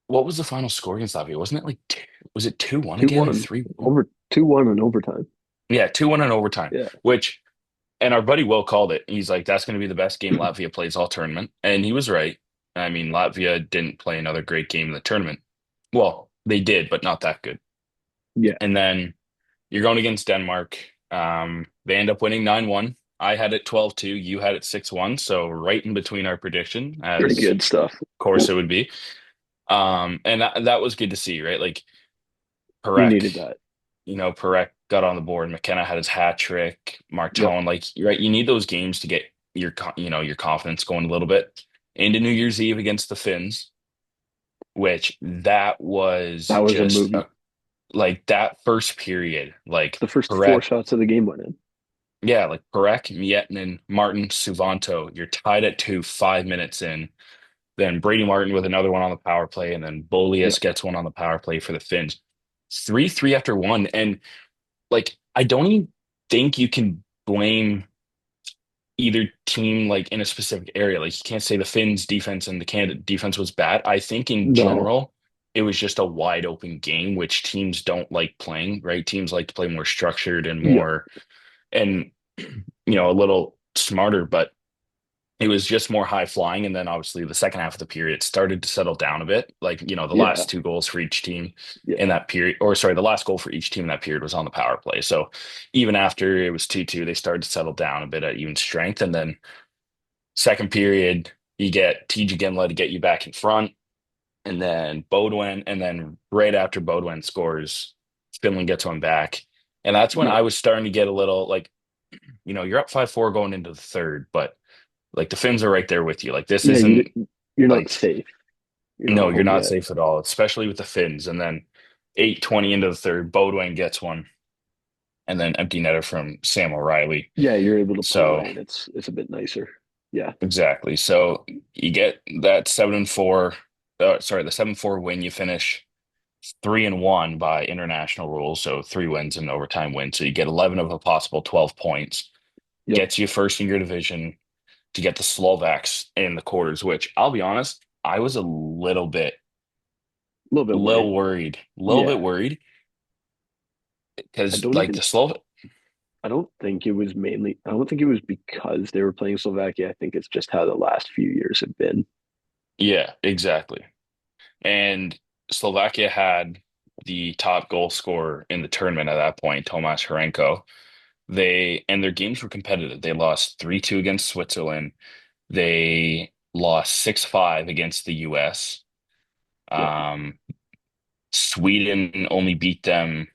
what was the final score against Latvia? Wasn't it like was it 2-1 Two again or one 3-1? over 2-1 in overtime. Yeah, 2-1 in overtime, Yeah. which and our buddy Will called it. He's like, that's going to be the best game Latvia plays all tournament. And he was right. I mean, Latvia didn't play another great game in the tournament. Well, they did, but not that good. Yeah. And then you're going against Denmark. They end up winning 9-1. I had it 12-2. You had it 6-1. So right in between our prediction, Pretty as good stuff. of course it would be. And that was good to see, right? Like You Perek, needed that. Perek got on the board. McKenna had his hat trick. Yep. Martone, like, right, you need those games to get your confidence going a little bit into New Year's Eve against the Finns, which that was That was a just movie. like that first period, like The first four Perek, shots of the game went in. yeah, like Perek, Miettinen, Martin, Suvanto, you're tied at 2, 5 minutes in. Then Brady Martin with another one on the power play, and then Yep. Bolius gets one on the power play for the Finns. 3-3 after one. And like I don't even think you can blame either team like in a specific area. Like you can't say the Finns defense and the Canada defense was bad. I think in No. general it was just a wide open game, which teams don't like playing, right? Teams like to play more structured and Yep. more and a little smarter. But it was just more high flying. And then obviously the second half of the period it started to settle down a bit. Like, the Yeah, last two goals for each team in yeah, that period, or sorry, the last goal for each team in that period was on the power play. So even after it was 2-2, they started to settle down a bit at even strength. And then second period, you get TJ Ginla to get you back in front, and then Bodwin, and then right after Bodwin scores, Finland gets one back. And that's when yeah, I was starting to get a little like, you're up 5-4 going into the third, but like the Finns are right there with you. Like this yeah. isn't You're not like, safe. You're no, not you're home not yet. safe at all, especially with the Finns. And then 8:20 into the third, Bodwin gets one, and then empty netter from Sam O'Reilly. Yeah, you're able to pull So away, and it's a bit nicer. Yeah, exactly. So you get that 7-4, sorry, the 7-4 win. You finish 3-1 by international rules, so 3 wins and overtime win. So you get 11 of a possible 12 points. yep. Gets you first in your division to get the Slovaks in the quarters, which I'll be honest, I was a A little bit worried. little bit Yeah, worried I because don't like even. the Slov, I don't think it was mainly. I don't think it was because they were playing Slovakia. I think it's just how the last few years have been. yeah, exactly. And Slovakia had the top goal scorer in the tournament at that point, Tomáš Hrenko. And their games were competitive. They lost 3-2 against Switzerland. They lost 6-5 against the US. Yep, Um, Sweden only beat them,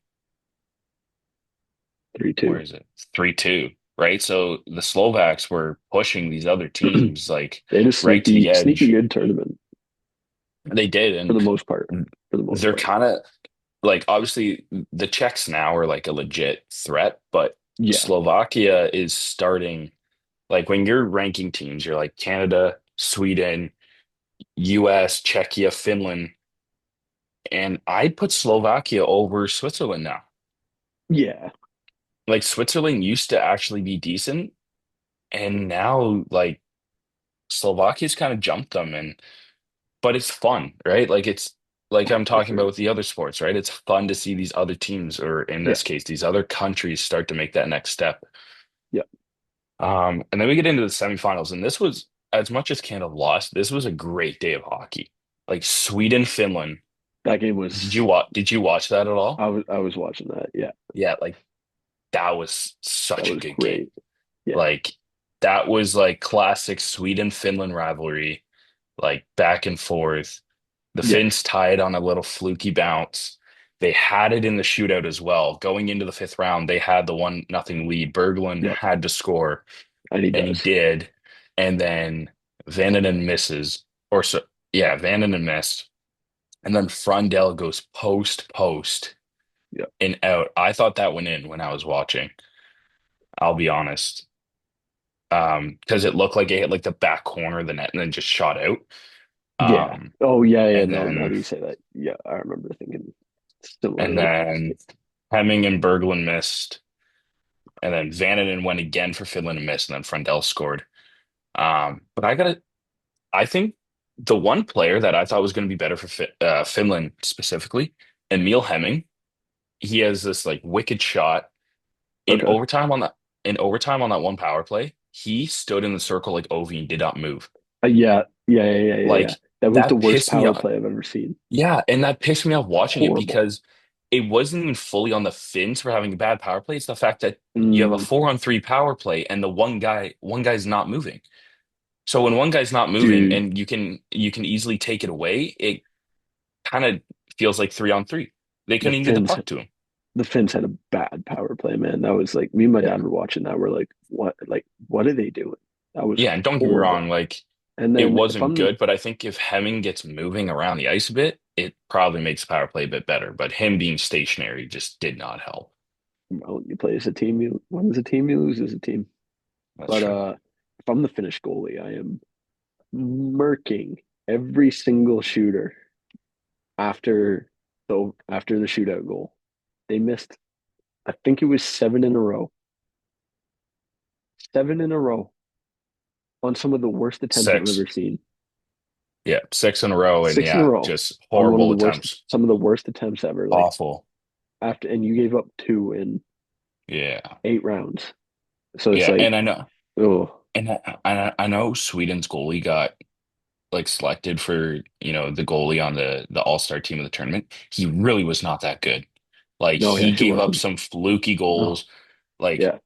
3-2. where is it? 3-2, right? So the Slovaks were pushing these other teams like They had a right to the sneaky edge. good tournament They did, for the and most part. For the most they're part. kind of like obviously the Czechs now are like a legit threat, but Yeah, Slovakia is starting like when you're ranking teams, you're like Canada, Sweden, US, Czechia, Finland, and I'd put Slovakia over Switzerland now. yeah, Like Switzerland used to actually be decent, and now like Slovakia's kind of jumped them, and but it's fun, right? Like it's like I'm for talking about sure. with the other sports, right? It's fun to see these other teams, or in Yeah, this case, these other countries start to make that next step. yeah. And then we get into the semifinals, and this was as much as Canada lost, this was a great day of hockey. Like Sweden, Finland. That game Did you was. watch? Did you watch that at all? I was watching that. Yeah, Yeah, like that was that such a was good game. great. Yeah, Like that was like classic Sweden Finland rivalry, like back and forth. The yeah, Finns tied on a little fluky bounce. They had it in the shootout as well. Going into the fifth round, they had the 1-0 lead. Berglund yep. had to score, And he and he does. did. And then Vananen misses, or so, yeah, Vananen missed. And then Frundell goes post Yep. and out. I thought that went in when I was watching. I'll be honest. Because it looked like it hit like the back corner of the net and then just shot out. Yeah. Um, Oh yeah, yeah. and No, now then that you say that, yeah, I remember thinking and similarly. then Hemming and Berglund missed, and then Vananen went again for Finland and missed, and then Frundell scored. But I think the one player that I thought was going to be better for Finland specifically, Emil Hemming. He has this like wicked shot in Okay. overtime on that one power play. He stood in the circle like Ovi and did not move. Yeah, yeah, yeah, yeah, yeah, yeah. Like That was the that worst pissed me power off. play I've ever seen. Yeah, and that pissed me off watching it Horrible. because it wasn't even fully on the Finns for having a bad power play. It's the fact that you have a Mm, 4-on-3 power play and the one guy's not moving. So when one guy's not moving dude, and you can easily take it away, it kind of feels like 3-on-3. They the couldn't even get the Finns puck to him. the Finns had a bad power play, man. That was like me and my Yeah. dad were watching that. We're like, what are they doing? That was Yeah, and don't get me horrible. wrong, like And it then if wasn't I'm good, but I think if Hemming gets moving around the ice a bit, it probably makes the power play a bit better. But him being stationary just did not help. well, you play as a team, you win as a team, you lose as a team. That's But true. if I'm the Finnish goalie, I am murking every single shooter after after the shootout goal. They missed, I think it was seven in a row on some of the worst attempts I've Six. ever seen. Yeah, 6 in a row, and Six in a yeah, row just on one of horrible the worst, attempts. some of the worst attempts ever. Like Awful. after, and you gave up two in Yeah. 8 rounds. So it's Yeah, like, and I know. oh, And I know Sweden's goalie got like selected for, the goalie on the All-Star team of the tournament. He really was not that good. Like No, he he actually gave up wasn't. some fluky No. goals. Like, Yeah.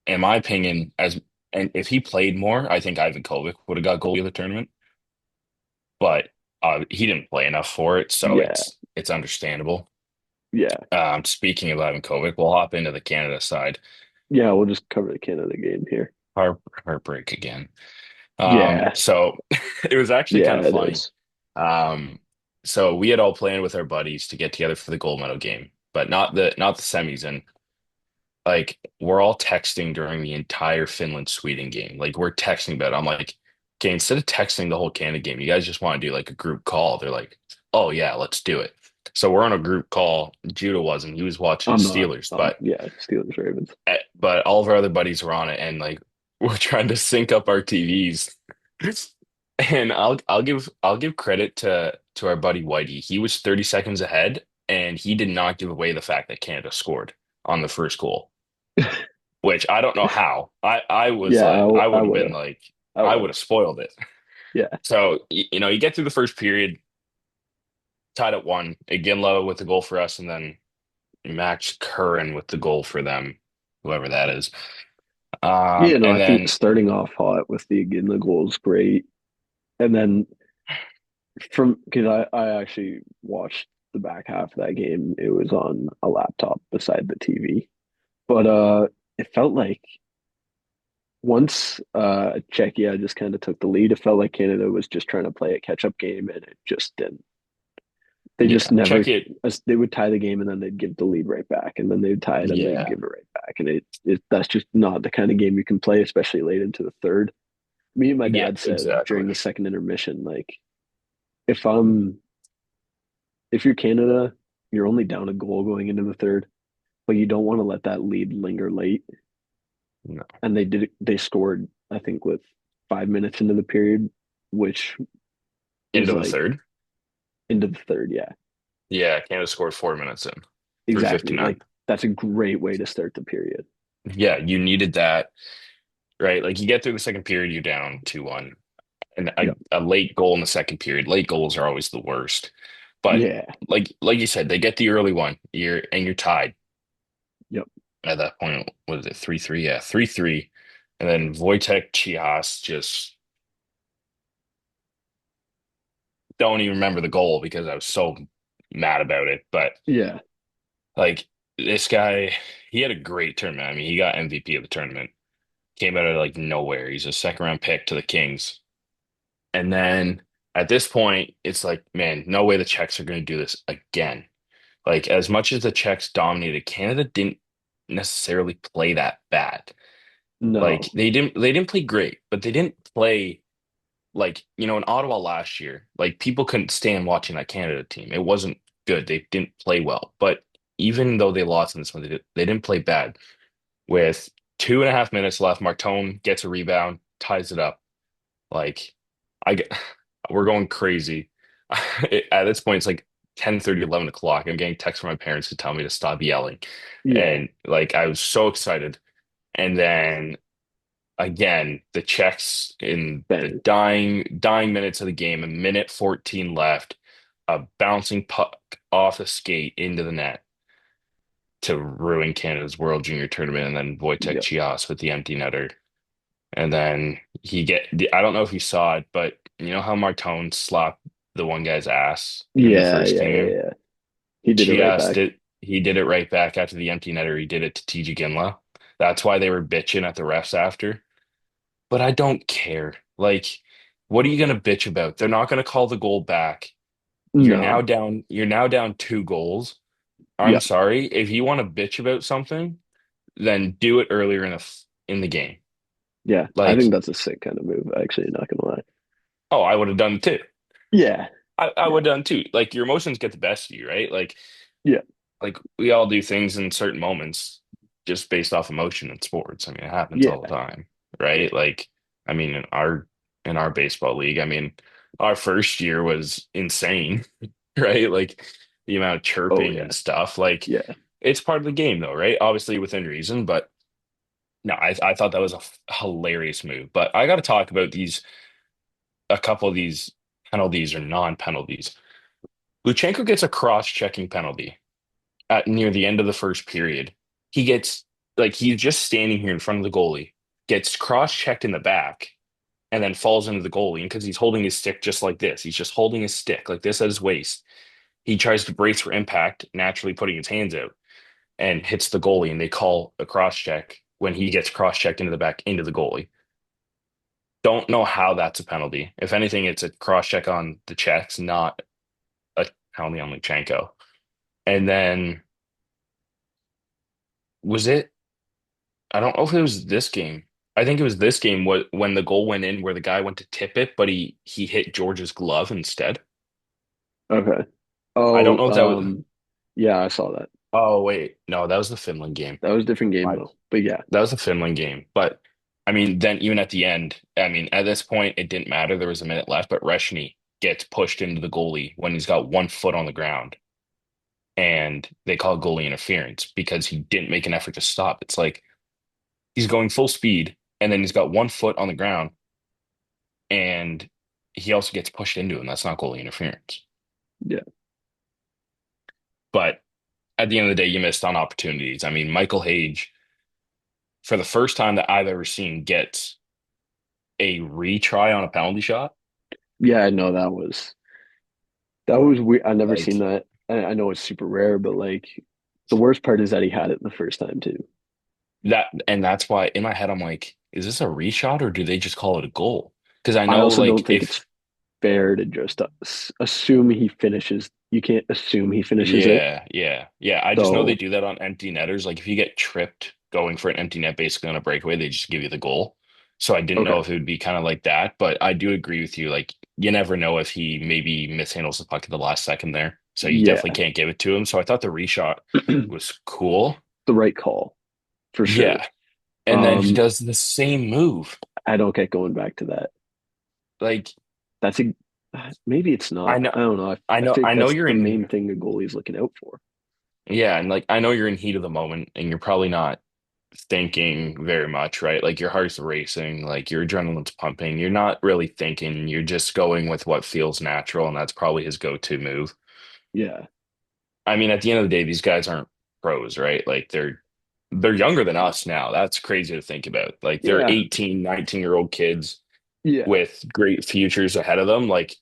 in my opinion, and if he played more, I think Ivan Kovic would have got goalie of the tournament. But he didn't play enough for it, so Yeah. it's understandable. Yeah. Speaking of Ivan Kovic, we'll hop into the Canada side. Yeah, we'll just cover the Canada game here. Heartbreak again. Yeah. So it was actually kind Yeah, of it funny. is. Um, so we had all planned with our buddies to get together for the gold medal game, but not the semis. And like we're all texting during the entire Finland Sweden game. Like we're texting about it. I'm like, okay, instead of texting the whole Canada game, you guys just want to do like a group call. They're like, oh yeah, let's do it. So we're on a group call. Judah wasn't. He was watching I'm his not. Steelers, but Yeah, Steelers Ravens. but all of our other buddies were on it, and like we're trying to sync up our TVs. And I'll give credit to our buddy Whitey. He was 30 seconds ahead, and he did not give away the fact that Canada scored on the first goal, which I don't know how. I was Yeah, like, I I would have would been have. like, I I would would have. have spoiled it. Yeah. So you get through the first period, tied at one. Iginla with the goal for us, and then Max Curran with the goal for them, whoever that is. Yeah, no, And I think then starting off hot with the goal is great. And then from because I actually watched the back half of that game. It was on a laptop beside the TV. But it felt like once Czechia just kind of took the lead, it felt like Canada was just trying to play a catch-up game and it just didn't. They yeah, just never check it. they would tie the game and then they'd give the lead right back and then they'd tie it and they'd Yeah, give it right back. And that's just not the kind of game you can play, especially late into the third. Me and my yeah, dad said during exactly. the second intermission, like if I'm if you're Canada, you're only down a goal going into the third, but you don't want to let that lead linger late. No. And they did they scored, I think, with 5 minutes into the period, which is Into the like third. into the third. Yeah, Yeah, Canada scored 4 minutes in, exactly. 3:59. Like that's a great way to start the period. Yeah, you needed that, right? Like you get through the second period, you're down 2-1. And Yep. a late goal in the second period. Late goals are always the worst. But Yeah. like you said, they get the early one. You're tied Yep. at that point. What is it? 3-3? Yeah, 3-3. And then Wojtek Chias just don't even remember the goal because I was so mad about it. But Yeah. like this guy, he had a great tournament. I mean, he got MVP of the tournament. Came out of like nowhere. He's a second round pick to the Kings. And then at this point, it's like, man, no way the Czechs are going to do this again. Like as much as the Czechs dominated, Canada didn't necessarily play that bad. Like No. they didn't play great, but they didn't play like, in Ottawa last year, like people couldn't stand watching that Canada team. It wasn't good. They didn't play well. But even though they lost in this one, they didn't play bad. With 2.5 minutes left, Martone gets a rebound, ties it up. Like I get, we're going crazy. At this point, it's like 10:30, 11 o'clock. I'm getting texts from my parents to tell me to stop yelling. Yeah. And like I was so excited. And then again, the Czechs in the Bang. dying minutes of the game, a minute 14 left, a bouncing puck off a skate into the net to ruin Canada's World Junior Tournament, and then Wojtek Yep. Chias with the empty netter. And then I don't know if you saw it, but you know how Martone slapped the one guy's ass in the Yeah. first Yeah. Yeah. game? Yeah. He did it right Chias back. he did it right back after the empty netter. He did it to TJ Ginla. That's why they were bitching at the refs after. But I don't care. Like, what are you gonna bitch about? They're not gonna call the goal back. No. You're now down 2 goals. I'm Yeah. sorry. If you want to bitch about something, then do it earlier in the game. Yeah. I think Like, that's a sick kind of move. Actually, not gonna lie. oh, I would have done it too. Yeah. I Yeah. would have done too. Like your emotions get the best of you, right? Yeah. Like we all do things in certain moments just based off emotion in sports. I mean, it happens all the Yeah. time, Yeah. right? Like, I mean, in our baseball league, I mean, our first year was insane, right? Like the amount of Oh chirping yeah. and stuff. Like Yeah. it's part of the game though, right? Obviously within reason, but No, I thought that was a hilarious move. But I got to talk about a couple of these penalties or non-penalties. Luchenko gets a cross-checking penalty at near the end of the first period. He gets like he's just standing here in front of the goalie, gets cross-checked in the back, and then falls into the goalie. And because he's holding his stick just like this, he's just holding his stick like this at his waist. He tries to brace for impact, naturally putting his hands out, and hits the goalie. And they call a cross-check when he gets cross-checked into the back into the goalie. Don't know how that's a penalty. If anything, it's a cross-check on the Czechs, not a penalty on Luchenko. And then was it? I don't know if it was this game. I think it was this game when the goal went in where the guy went to tip it, but he hit George's glove instead. Okay. I don't Oh, know if that was. yeah, I saw that. Oh wait, no, that was the Finland game. That was a different game My, though. But yeah, that was the Finland game. But I mean, then even at the end, I mean, at this point, it didn't matter. There was a minute left, but Reshny gets pushed into the goalie when he's got 1 foot on the ground, and they call goalie interference because he didn't make an effort to stop. It's like he's going full speed, and then he's got 1 foot on the ground, and he also gets pushed into him. That's not goalie interference. yeah, But at the end of the day, you missed on opportunities. I mean, Michael Hage, for the first time that I've ever seen, gets a retry on a penalty shot. yeah. I know that was weird. I never seen Like that. I know it's super rare, but like the worst part is that he had it the first time too. that, and that's why in my head I'm like, is this a reshot or do they just call it a goal? Because I I know also like don't think it's if fair to just assume he finishes. You can't assume he finishes it. yeah. I just know they So do that on empty netters. Like if you get tripped going for an empty net basically on a breakaway, they just give you the goal. So I didn't know okay, if it would be kind of like that, but I do agree with you. Like you never know if he maybe mishandles the puck at the last second there. So you definitely yeah, can't give it to him. So I thought the reshot the was cool. right call for sure. Yeah. And then he Um, does the same move. I don't get going back to that. Like That's a maybe it's I not. know I don't know. I I think know that's you're the in main thing a goalie's looking out for. yeah, and like I know you're in heat of the moment and you're probably not thinking very much, right? Like your heart's racing, like your adrenaline's pumping. You're not really thinking, you're just going with what feels natural, and that's probably his go-to move. Yeah, I mean, at the end of the day, these guys aren't pros, right? Like they're younger than us now. That's crazy to think about. Like they're yeah, 18, 19-year-old kids yeah. with great futures ahead of them. Like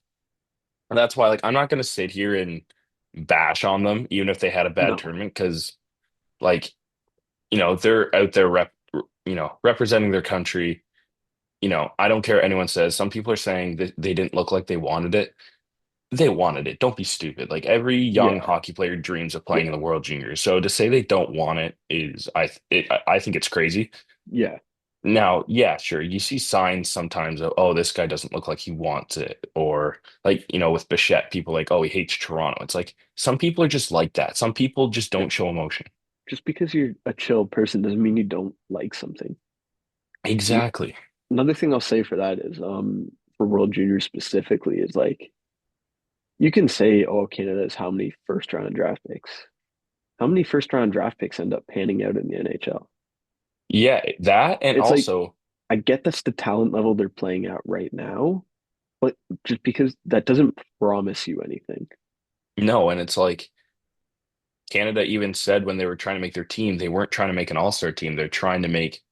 that's why like I'm not gonna sit here and bash on them, even if they had a bad No, tournament, because like, they're out there representing their country. I don't care what anyone says. Some people are saying that they didn't look like they wanted it. They wanted it. Don't be stupid. Like every young yeah, hockey player dreams of playing in yeah, the World Juniors. So to say they don't want it is, I think it's crazy. yeah. Now, yeah, sure. You see signs sometimes of, oh, this guy doesn't look like he wants it. Or like, with Bichette, people like, oh, he hates Toronto. It's like some people are just like that. Some people just Yeah. don't show emotion. Just because you're a chill person doesn't mean you don't like something. An- Exactly. Another thing I'll say for that is, for World Juniors specifically, is like you can say, oh, Canada has how many first round draft picks? How many first round draft picks end up panning out in the NHL? Yeah, that and It's like also I get that's the talent level they're playing at right now, but just because that doesn't promise you anything. no, and it's like Canada even said when they were trying to make their team, they weren't trying to make an all-star team. They're trying to make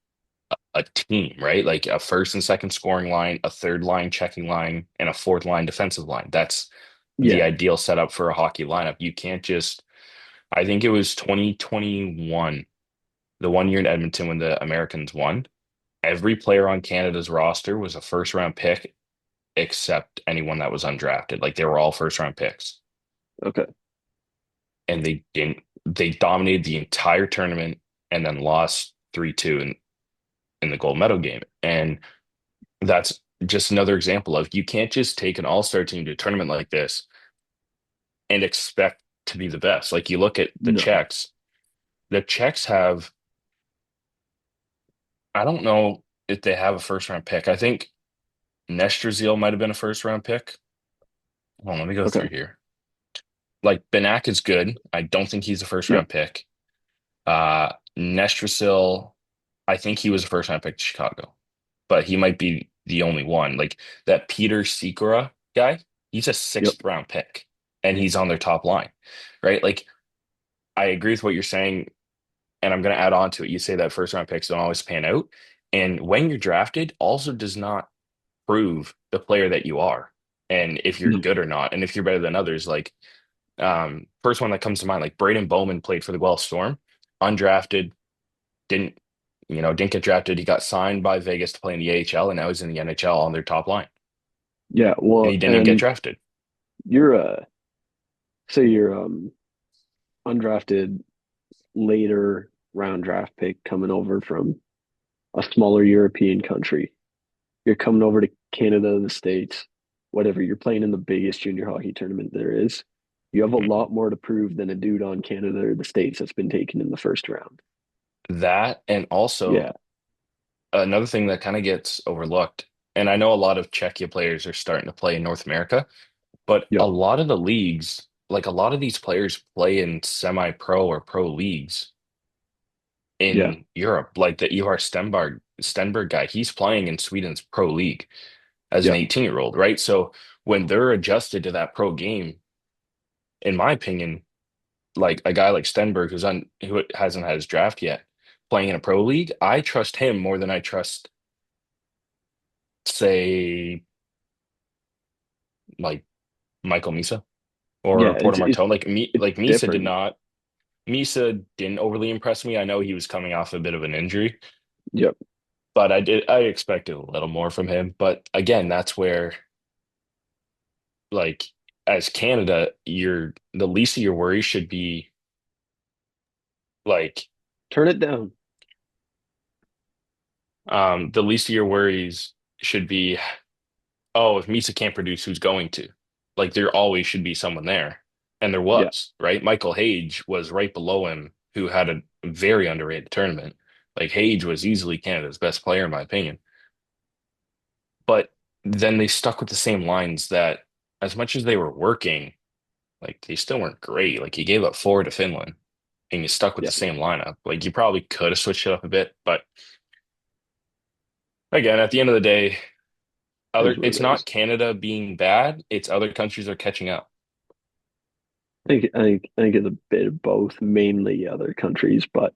a team, right? Like a first and second scoring line, a third line checking line, and a fourth line defensive line. That's the Yeah. ideal setup for a hockey lineup. You can't just, I think it was 2021, the one year in Edmonton when the Americans won. Every player on Canada's roster was a first round pick except anyone that was undrafted. Like they were all first round picks. Okay. And they dominated the entire tournament and then lost 3-2 in the gold medal game. And that's just another example of you can't just take an all-star team to a tournament like this and expect to be the best. Like you look at the No. Czechs, the Czechs have, I don't know if they have a first round pick. I think Nesterzeal might have been a first round pick. Hold on, let me go Okay. through here. Like Benak is good. I don't think he's a first Yeah. round pick. Nestrasil. I think he was the first round pick to Chicago, but he might be the only one. Like that Peter Sikora guy, he's a Yep. sixth round pick and he's on their top line, right? Like I agree with what you're saying, and I'm going to add on to it. You say that first round picks don't always pan out. And when you're drafted, also does not prove the player that you are and if you're No. good or not, and if you're better than others. Like, first one that comes to mind, like Braden Bowman played for the Guelph Storm, undrafted, didn't, didn't get drafted. He got signed by Vegas to play in the AHL, and now he's in the NHL on their top line, Yeah. and Well, he didn't get and drafted. you're say you're undrafted later round draft pick coming over from a smaller European country. You're coming over to Canada, the States, whatever. You're playing in the biggest junior hockey tournament there is. You have a Mhm. lot more to prove than a dude on Canada or the States that's been taken in the first round. That, and Yeah. also another thing that kind of gets overlooked, and I know a lot of Czechia players are starting to play in North America, but a Yep. lot of the leagues, like a lot of these players play in semi-pro or pro leagues Yeah. in Europe. Like the Ivar Stenberg guy, he's playing in Sweden's pro league as an Yep. 18-year-old, right? So when they're adjusted to that pro game, in my opinion, like a guy like Stenberg who hasn't had his draft yet, playing in a pro league, I trust him more than I trust, say, like Michael Misa Yeah. or Porter It's Martone. it's Like different. Misa didn't overly impress me. I know he was coming off a bit of an injury, Yep. but I expected a little more from him. But again, that's where, like, as Canada, the least of your worries should be like, Turn it down. the least of your worries should be, oh, if Misa can't produce, who's going to? Like, there always should be someone there. And there Yeah. was, right? Michael Hage was right below him, who had a very underrated tournament. Like, Hage was easily Canada's best player, in my opinion. But then they stuck with the same lines that, as much as they were working, like, they still weren't great. Like, he gave up four to Finland, and you stuck with Yeah. the same lineup. Like, you probably could have switched it up a bit. But again, at the end of the day, It is what it's it not is. Canada being bad, it's other countries are catching up. I think it's a bit of both, mainly other countries, but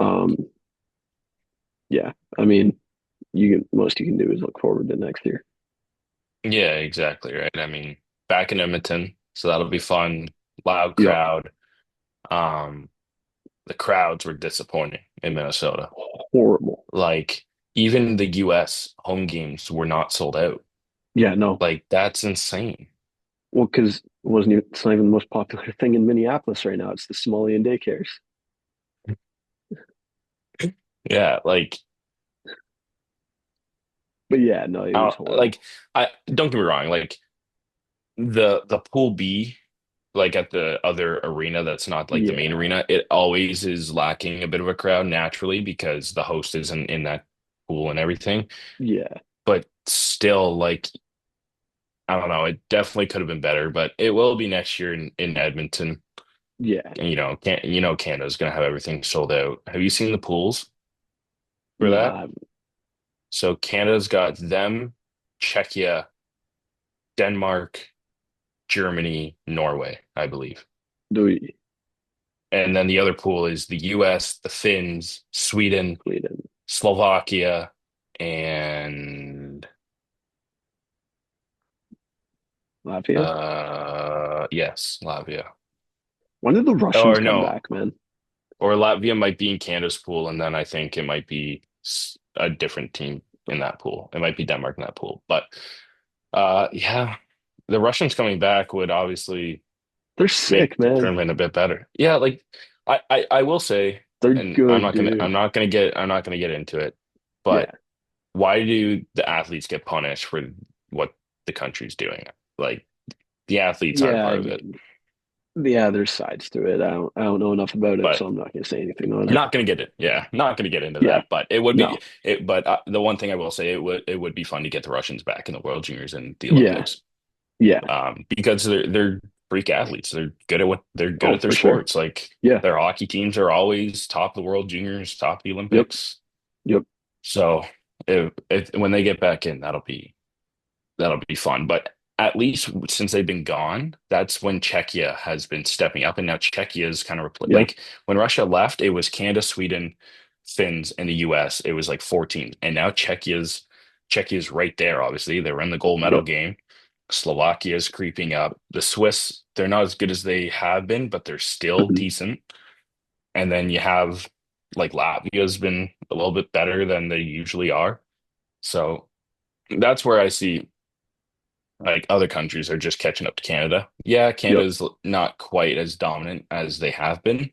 um, yeah. I mean, most you can do is look forward to next year. Yeah, exactly, right. I mean, back in Edmonton, so that'll be fun. Loud Yep. crowd. Um, the crowds were disappointing in Minnesota. Horrible. Like, even the US home games were not sold out. Yeah, no. Like, that's insane. Well, because it's not even the most popular thing in Minneapolis right now. It's the Somalian daycares. Yeah, like But yeah, no, it was horrible. like I don't get me wrong, like the pool B, like at the other arena that's not like the main Yeah, arena, it always is lacking a bit of a crowd naturally because the host isn't in that pool and everything. yeah, But still, like, I don't know, it definitely could have been better, but it will be next year in Edmonton. yeah. And, Canada's gonna have everything sold out. Have you seen the pools for that? Nah, So Canada's got them, Czechia, Denmark, Germany, Norway, I believe. do we And then the other pool is the US, the Finns, Sweden, Sweden, Slovakia, and Latvia? yes, Latvia. When did the Russians Or come no, back, man? or Latvia might be in Canada's pool, and then I think it might be a different team in that pool. It might be Denmark in that pool. But yeah, the Russians coming back would obviously They're make sick, the man. tournament a bit better. Yeah, like I will say, They're and good, dude. I'm not gonna get into it, Yeah, but why do the athletes get punished for what the country's doing? Like the athletes aren't yeah. part I of it. mean, yeah. There's sides to it. I don't know enough about it, But so I'm not gonna say anything on it. not gonna get it. Yeah, not gonna get into Yeah, that. But it would be no, it. But the one thing I will say, it would be fun to get the Russians back in the World Juniors and the yeah, Olympics, yeah. because they're freak athletes. They're good Oh, at their for sure. sports. Like Yeah. their hockey teams are always top of the World Juniors, top of the Yep. Olympics. Yep. So when they get back in, that'll be fun. But at least since they've been gone, that's when Czechia has been stepping up, and now Czechia is kind of Yeah. like when Russia left, it was Canada, Sweden, Finns, and the US. It was like 14, and now Czechia's right there. Obviously, they were in the gold medal Yep. game. Slovakia is creeping up. The Swiss, they're not as good as they have been, but they're still Mhm. decent. And then you have like Latvia's been a little bit better than they usually are. So that's where I see like other countries are just catching up to Canada. Yeah, Yep. Canada's not quite as dominant as they have been,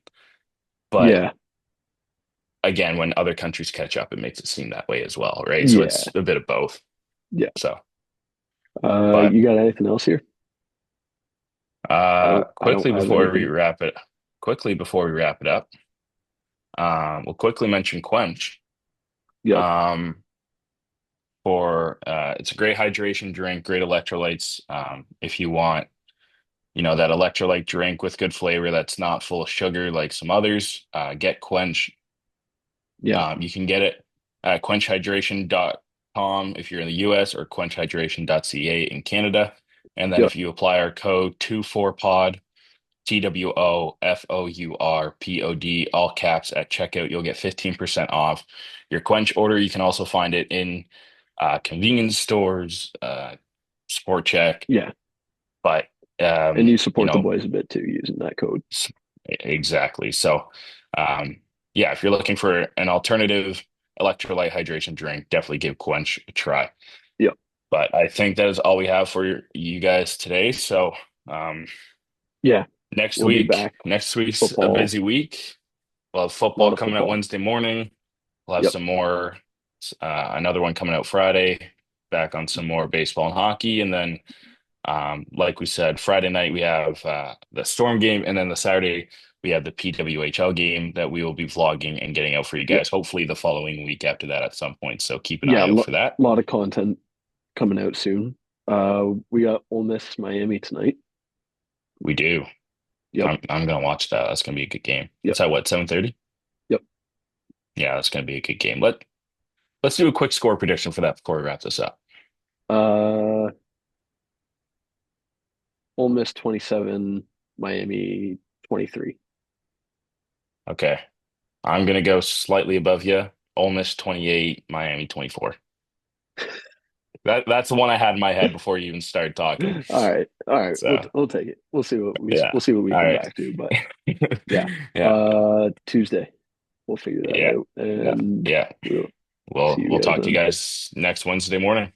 but Yeah. again, when other countries catch up, it makes it seem that way as well, right? So Yeah. it's a bit of both. Yeah. So, but You got anything else here? I don't quickly have before we anything. wrap it, quickly before we wrap it up, we'll quickly mention Quench. Yep. Um, for it's a great hydration drink, great electrolytes. If you want, that electrolyte drink with good flavor that's not full of sugar like some others, get Quench. Yeah. You can get it at quenchhydration.com if you're in the US or quenchhydration.ca in Canada. And then Yep. if you apply our code 24POD, TWOFOURPOD, all caps at checkout, you'll get 15% off your Quench order. You can also find it in convenience stores, Sport Check, Yeah. but And you you support the know, boys a bit too using that code. s- exactly. So, um, yeah, if you're looking for an alternative electrolyte hydration drink, definitely give Quench a try. Yep. But I think that is all we have for you guys today. So, um, Yeah. We'll be back. next week's a Football. busy week. We'll have A lot football of coming out football. Wednesday morning. We'll have Yep. some more, another one coming out Friday, back on some more baseball and hockey. And then, like we said, Friday night we have the Storm game. And then the Saturday we have the PWHL game that we will be vlogging and getting out for you Yep. guys, hopefully the following week after that at some point. So keep an Yeah. eye out for that. Lot of content coming out soon. We got Ole Miss Miami tonight. We do. Yep. I'm gonna watch that. That's gonna be a good game. Yep. It's at what, 7:30? Yep. Yeah, that's gonna be a good game. Let's do a quick score prediction for that before we wrap this up. Uh, Ole Miss 27, Miami 23. Okay. I'm gonna go slightly above you. Ole Miss 28, Miami 24. That's the one I had in my head before you even started talking. All right. All right. So We'll take it. yeah. We'll see what we All come right. back to, but yeah. Yeah. Tuesday. We'll figure that Yeah. out Yeah. and Yeah. we'll see We'll you guys talk to you then. guys next Wednesday morning.